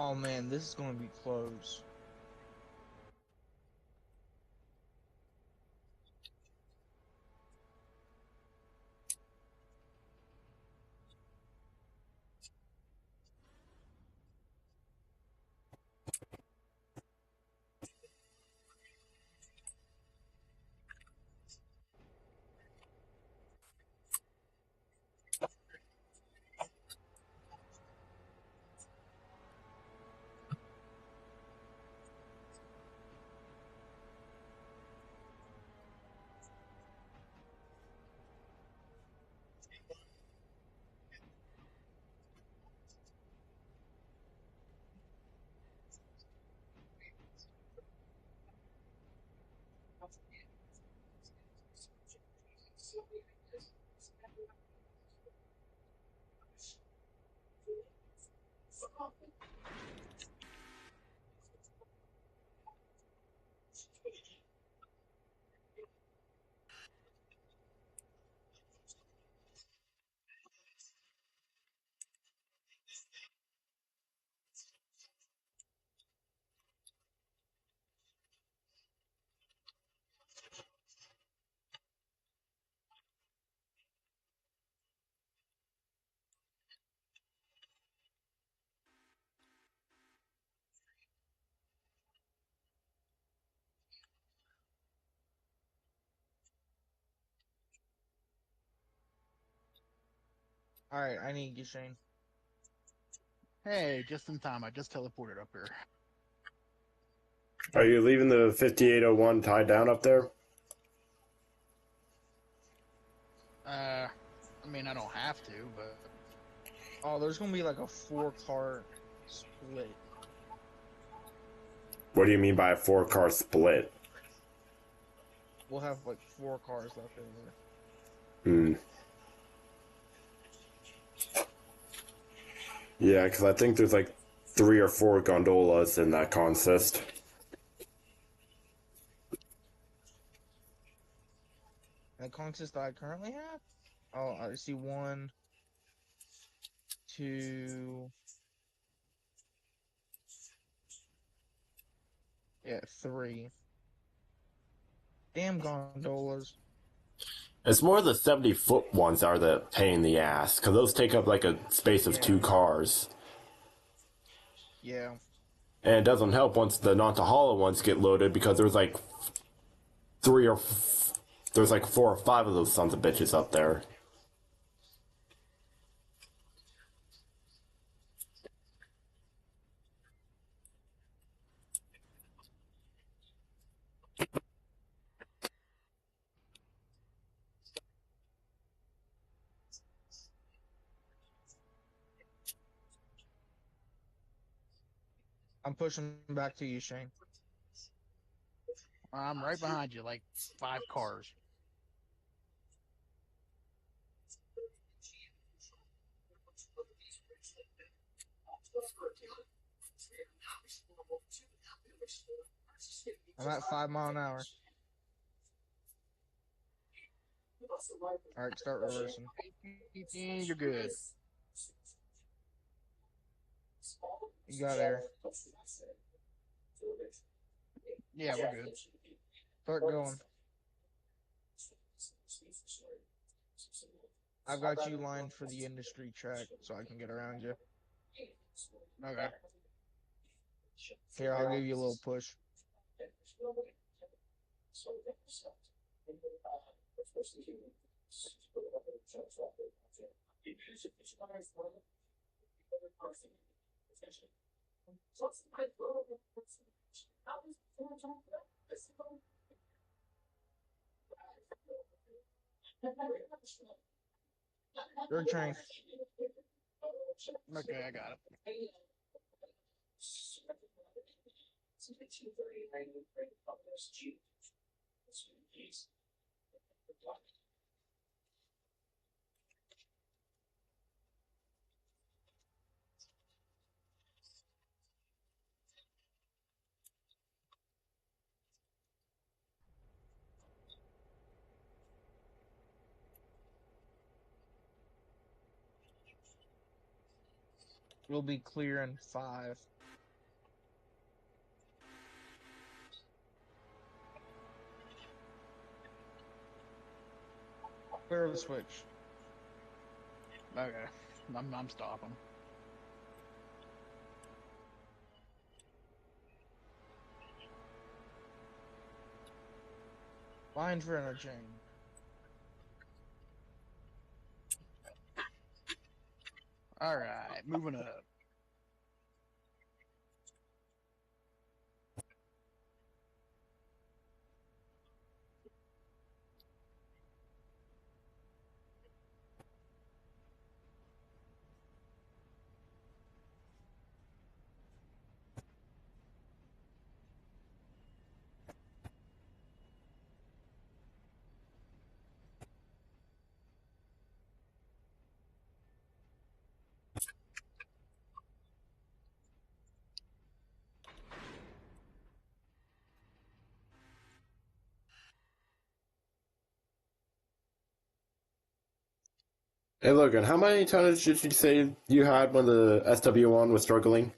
Oh man, this is gonna be close. Alright, I need you, Shane. Hey, just in time. I just teleported up here. Are you leaving the 5801 tied down up there? I mean, I don't have to, but Oh, there's gonna be like a 4-car split. What do you mean by a 4-car split? We'll have like 4 cars left over. Hmm. Yeah, because I think there's like 3 or 4 gondolas in that consist. And the consist that I currently have? Oh, I see 1, 2. Yeah, 3. Damn gondolas. It's more the 70-foot ones that are the pain in the ass, because those take up like a space of Yeah. 2 cars. Yeah. And it doesn't help once the Nantahala ones get loaded, because there's like 4 or 5 of those sons of bitches up there. I'm pushing back to you, Shane. I'm right behind you, like 5 cars. I'm at 5 mile an hour. Alright, start reversing. You're good. You got air. Yeah, we're good. Start going. I've got you lined for the industry track so I can get around you. Okay. Here, I'll give you a little push. Your train. Okay, I got it. We'll be clear in 5. Clear the switch. Okay. I'm stopping. Line for interchange. Alright, moving up. Hey, Logan, how many tonnage did you say you had when the SW1 was struggling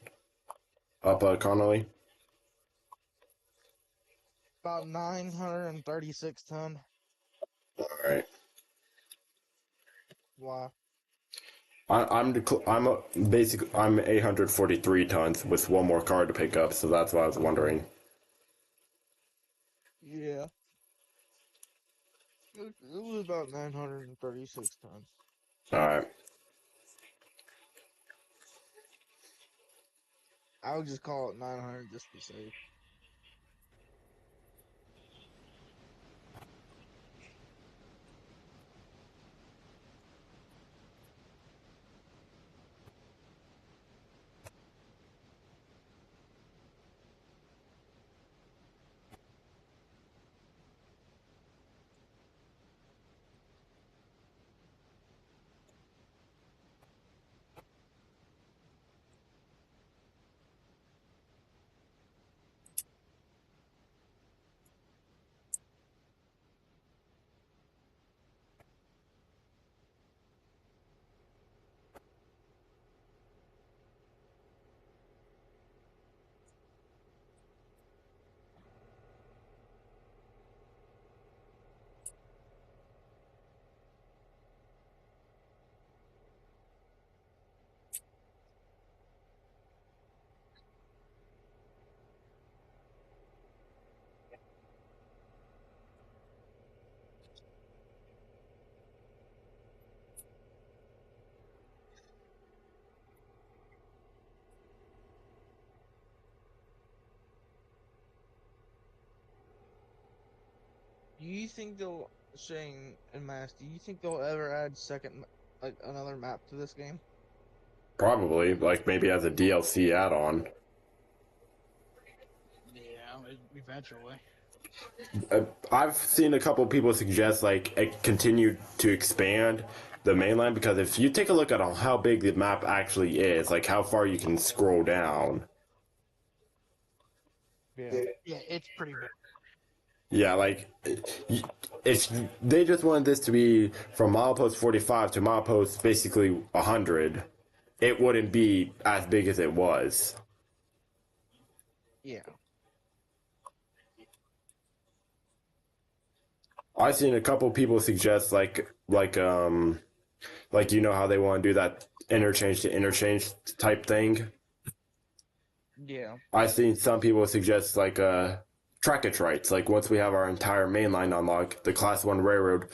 up Connolly? About 936 ton. All right. Why? I'm 843 tons with one more car to pick up, so that's why I was wondering. Yeah. It was about 936 ton. All right. I would just call it 900 just to be safe. Do you think they'll, Shane and Mass, do you think they'll ever add like another map to this game? Probably, like maybe as a DLC add-on. Yeah, eventually. I've seen a couple of people suggest like it continue to expand the mainland because if you take a look at how big the map actually is, like how far you can scroll down. Yeah. Yeah, it's pretty big. Yeah, like it's they just wanted this to be from milepost 45 to milepost basically 100. It wouldn't be as big as it was. Yeah. I've seen a couple people suggest like you know how they want to do that interchange to interchange type thing. Yeah. I've seen some people suggest like trackage rights. Like once we have our entire mainline unlocked, the Class One railroad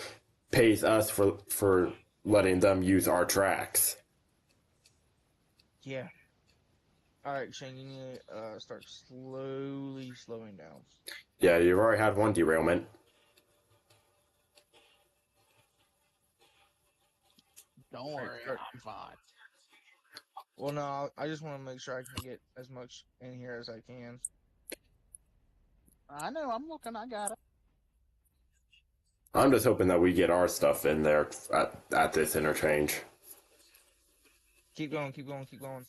pays us for letting them use our tracks. Yeah. All right, Shane, you need to start slowing down. Yeah, you've already had one derailment. Don't worry, I'm fine. Well, no, I just want to make sure I can get as much in here as I can. I know, I'm looking, I got it. I'm just hoping that we get our stuff in there at this interchange. Keep going, keep going, keep going.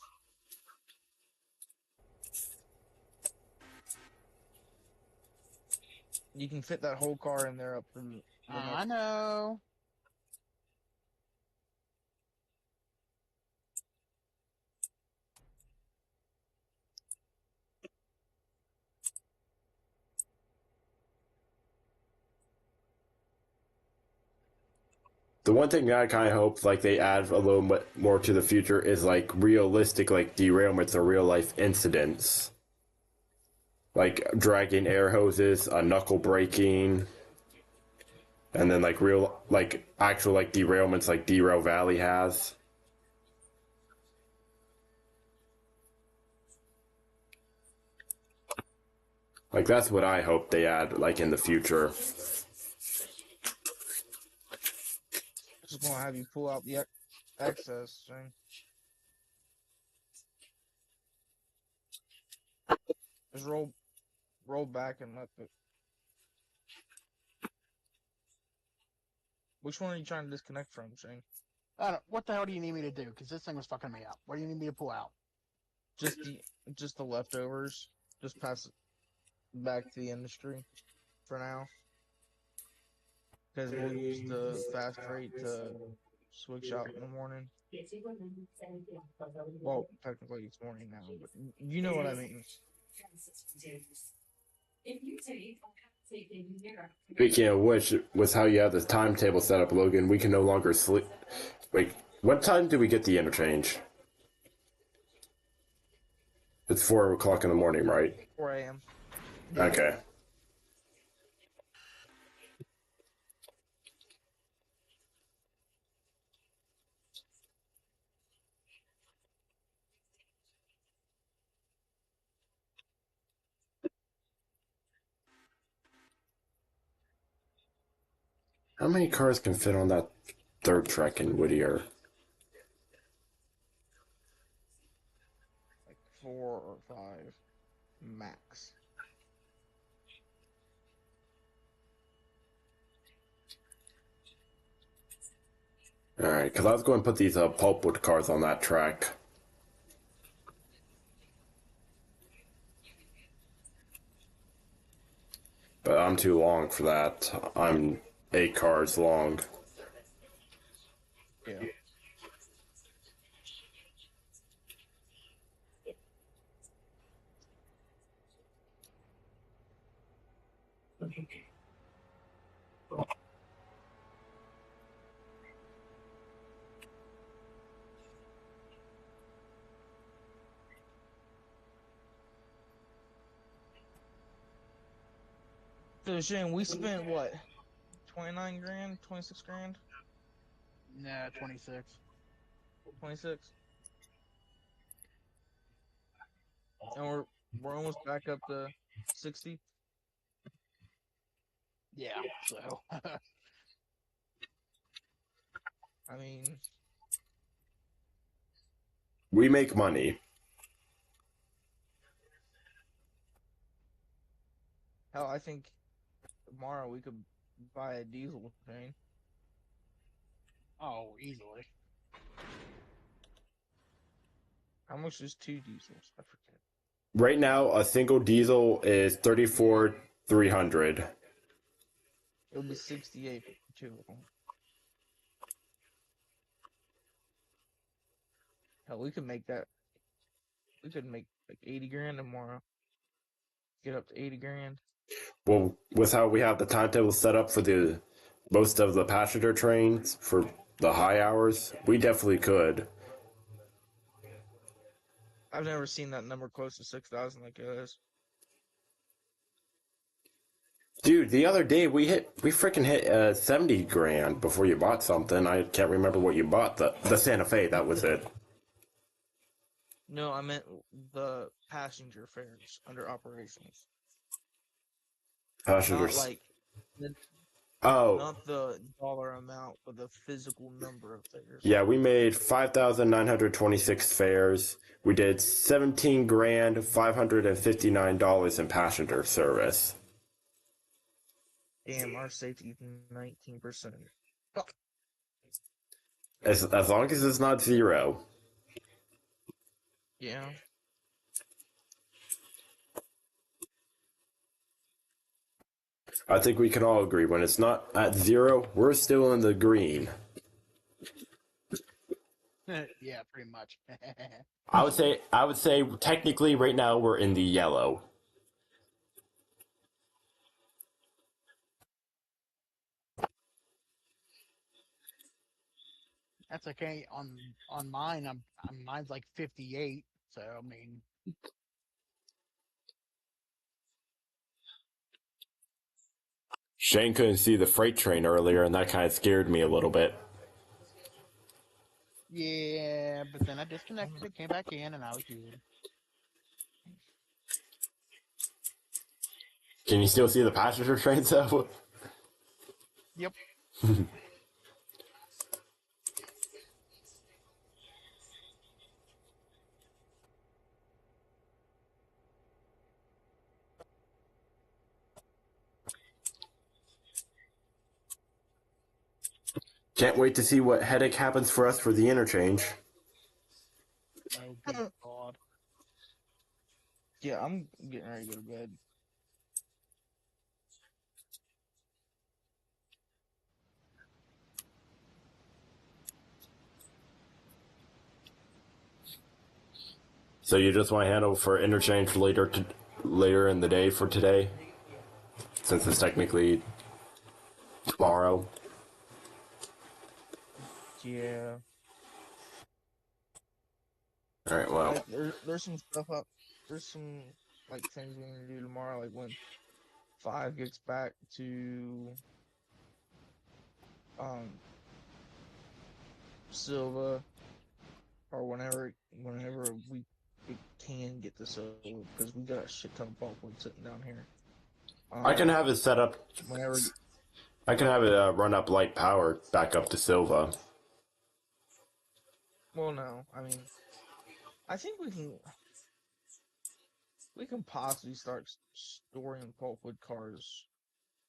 You can fit that whole car in there up to the I next. know. The one thing that I kind of hope like they add a little bit more to the future is like realistic like derailments or real life incidents, like dragging air hoses, knuckle breaking, and then like real like actual like derailments like Derail Valley has. Like that's what I hope they add like in the future. Just gonna have you pull out the excess thing. Just roll back and let the. Which one are you trying to disconnect from, Shane? What the hell do you need me to do? Because this thing was fucking me up. What do you need me to pull out? Just the leftovers. Just pass it back to the industry for now. Because we'll use the fast freight to switch out in the morning. Well, technically it's morning now, but you know what I mean. Speaking of which, with how you have this timetable set up, Logan, we can no longer sleep. Wait, what time do we get the interchange? It's 4 o'clock in the morning, right? 4 a.m. Okay. How many cars can fit on that third track in Whittier? Like 4 or 5 max. Alright, because I was going to put these pulpwood cars on that track. But I'm too long for that. I'm 8 cars long. Yeah. So Shane, we spent what? 29 grand, 26 grand, Nah, 26. 26, and we're almost back up to 60. Yeah, so. I mean, We make money. hell, I think tomorrow we could buy a diesel train. Oh, easily. How much is 2 diesels? I forget. Right now, a single diesel is 34,300. It would be 68 for 2 of them. Hell, we could make that. We could make like 80 grand tomorrow. Get up to 80 grand. Well, with how we have the timetable set up for the most of the passenger trains for the high hours, we definitely could. I've never seen that number close to 6,000 like it is. Dude, the other day we freaking hit 70 grand before you bought something. I can't remember what you bought. The Santa Fe, that was it. No, I meant the passenger fares under operations. Not Passengers. like the, Oh, not the dollar amount, but the physical number of fares. yeah, we made 5,926 fares. We did 17 grand $559 in passenger service. Damn, our safety 19%. As long as it's not zero. Yeah. I think we can all agree when it's not at zero, we're still in the green. Yeah, pretty much. I would say technically right now we're in the yellow. That's okay. On mine, mine's like 58. So I mean, Shane couldn't see the freight train earlier, and that kind of scared me a little bit. yeah. But then I disconnected, came back in, and I was good. Can you still see the passenger trains though? Yep. Can't wait to see what headache happens for us for the interchange. Oh, good God. Yeah, I'm getting ready to go to bed. So you just want to handle for interchange later in the day for today, since it's technically tomorrow. Yeah. All right. Well, Like there's some stuff up. There's some like things we need to do tomorrow. Like when 5 gets back to um Silva, or whenever we can get to Silva, because we got a shit ton of bulkwood sitting down here. I can have it set up. Whenever I can have it run up light power back up to Silva. Well, no, I mean, I think we can possibly start storing pulpwood cars.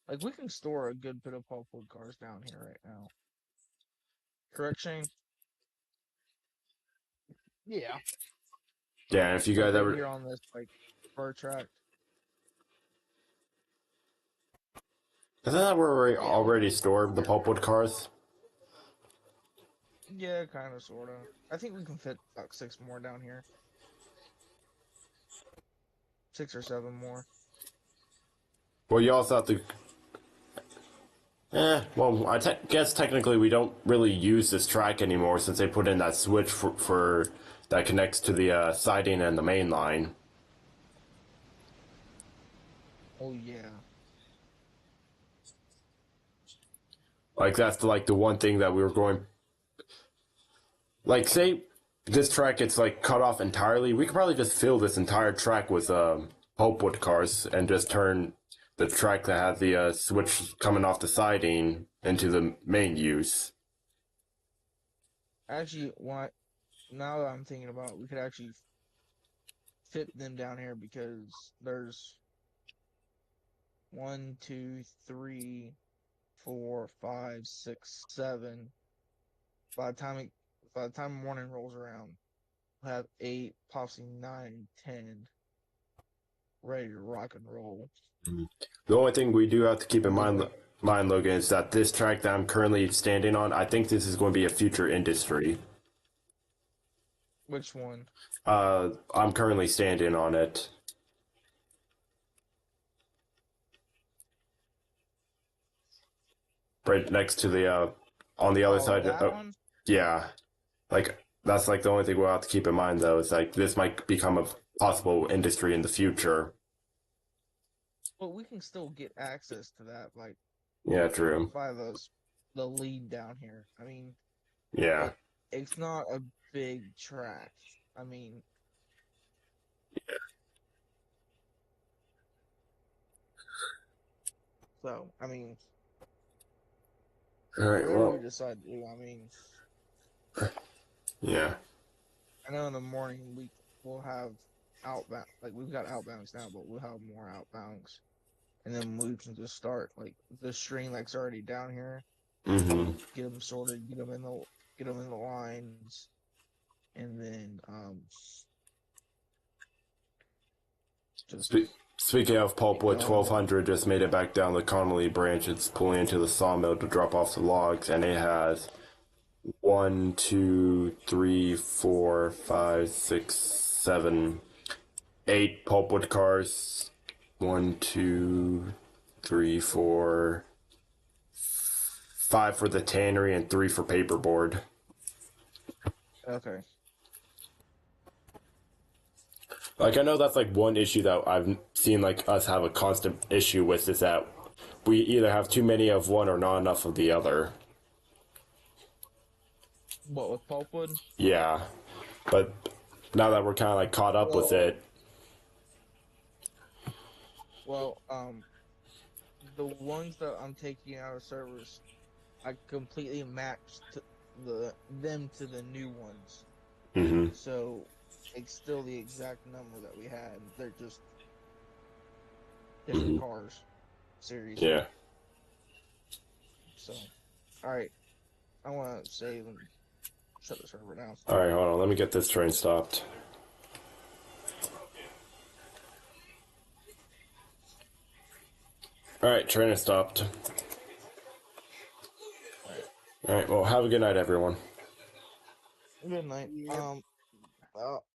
Like, we can store a good bit of pulpwood cars down here right now. Correct, Shane? Yeah. Yeah, and if you Like guys right ever, here on this like fur tract. isn't that where we Yeah, already stored the pulpwood cars? Yeah, kind of, sort of. I think we can fit about 6 more down here. 6 or 7 more. Well, you also have to. Well, guess technically we don't really use this track anymore since they put in that switch for that connects to the siding and the main line. Oh yeah. Like that's like the one thing that we were going. Like, say this track gets like cut off entirely, we could probably just fill this entire track with pulpwood cars and just turn the track that has the switch coming off the siding into the main use. Actually, what? Now that I'm thinking about it, we could actually fit them down here because there's 1, 2, 3, 4, 5, 6, 7. By the time morning rolls around, we'll have 8, possibly 9, 10 ready to rock and roll. The only thing we do have to keep in mind, Logan, is that this track that I'm currently standing on, I think this is going to be a future industry. Which one? I'm currently standing on it. Right next to the, on the other side. That one? Yeah. Like, that's like the only thing we'll have to keep in mind, though, is like this might become a possible industry in the future. But we can still get access to that, like, Yeah, true. by the lead down here. I mean, Yeah. it's not a big track. I mean, so, I mean, All right, whatever we well, decide to do, I mean, yeah. I know in the morning we'll have outbound, like we've got outbounds now, but we'll have more outbounds, and then we can just start like the string that's already down here, Mm-hmm. get them sorted, get them in the lines, and then just Speaking of pulpwood, going. 1200 just made it back down the Connolly branch. It's pulling into the sawmill to drop off the logs, and it has 1, 2, 3, 4, 5, 6, 7, 8 pulpwood cars. 1, 2, 3, 4, 5 for the tannery, and 3 for paperboard. Okay. Like, I know that's like one issue that I've seen like us have a constant issue with is that we either have too many of one or not enough of the other. What, with pulpwood? Yeah, but now that we're kind of like caught up with it, Well, the ones that I'm taking out of service, I completely matched them to the new ones. hmm So it's still the exact number that we had. They're just different cars, series. yeah. So, all right, I want to save and shut the server down. All right, hold on. Let me get this train stopped. All right, train is stopped. All right. Well, have a good night, everyone. Good night. Yep.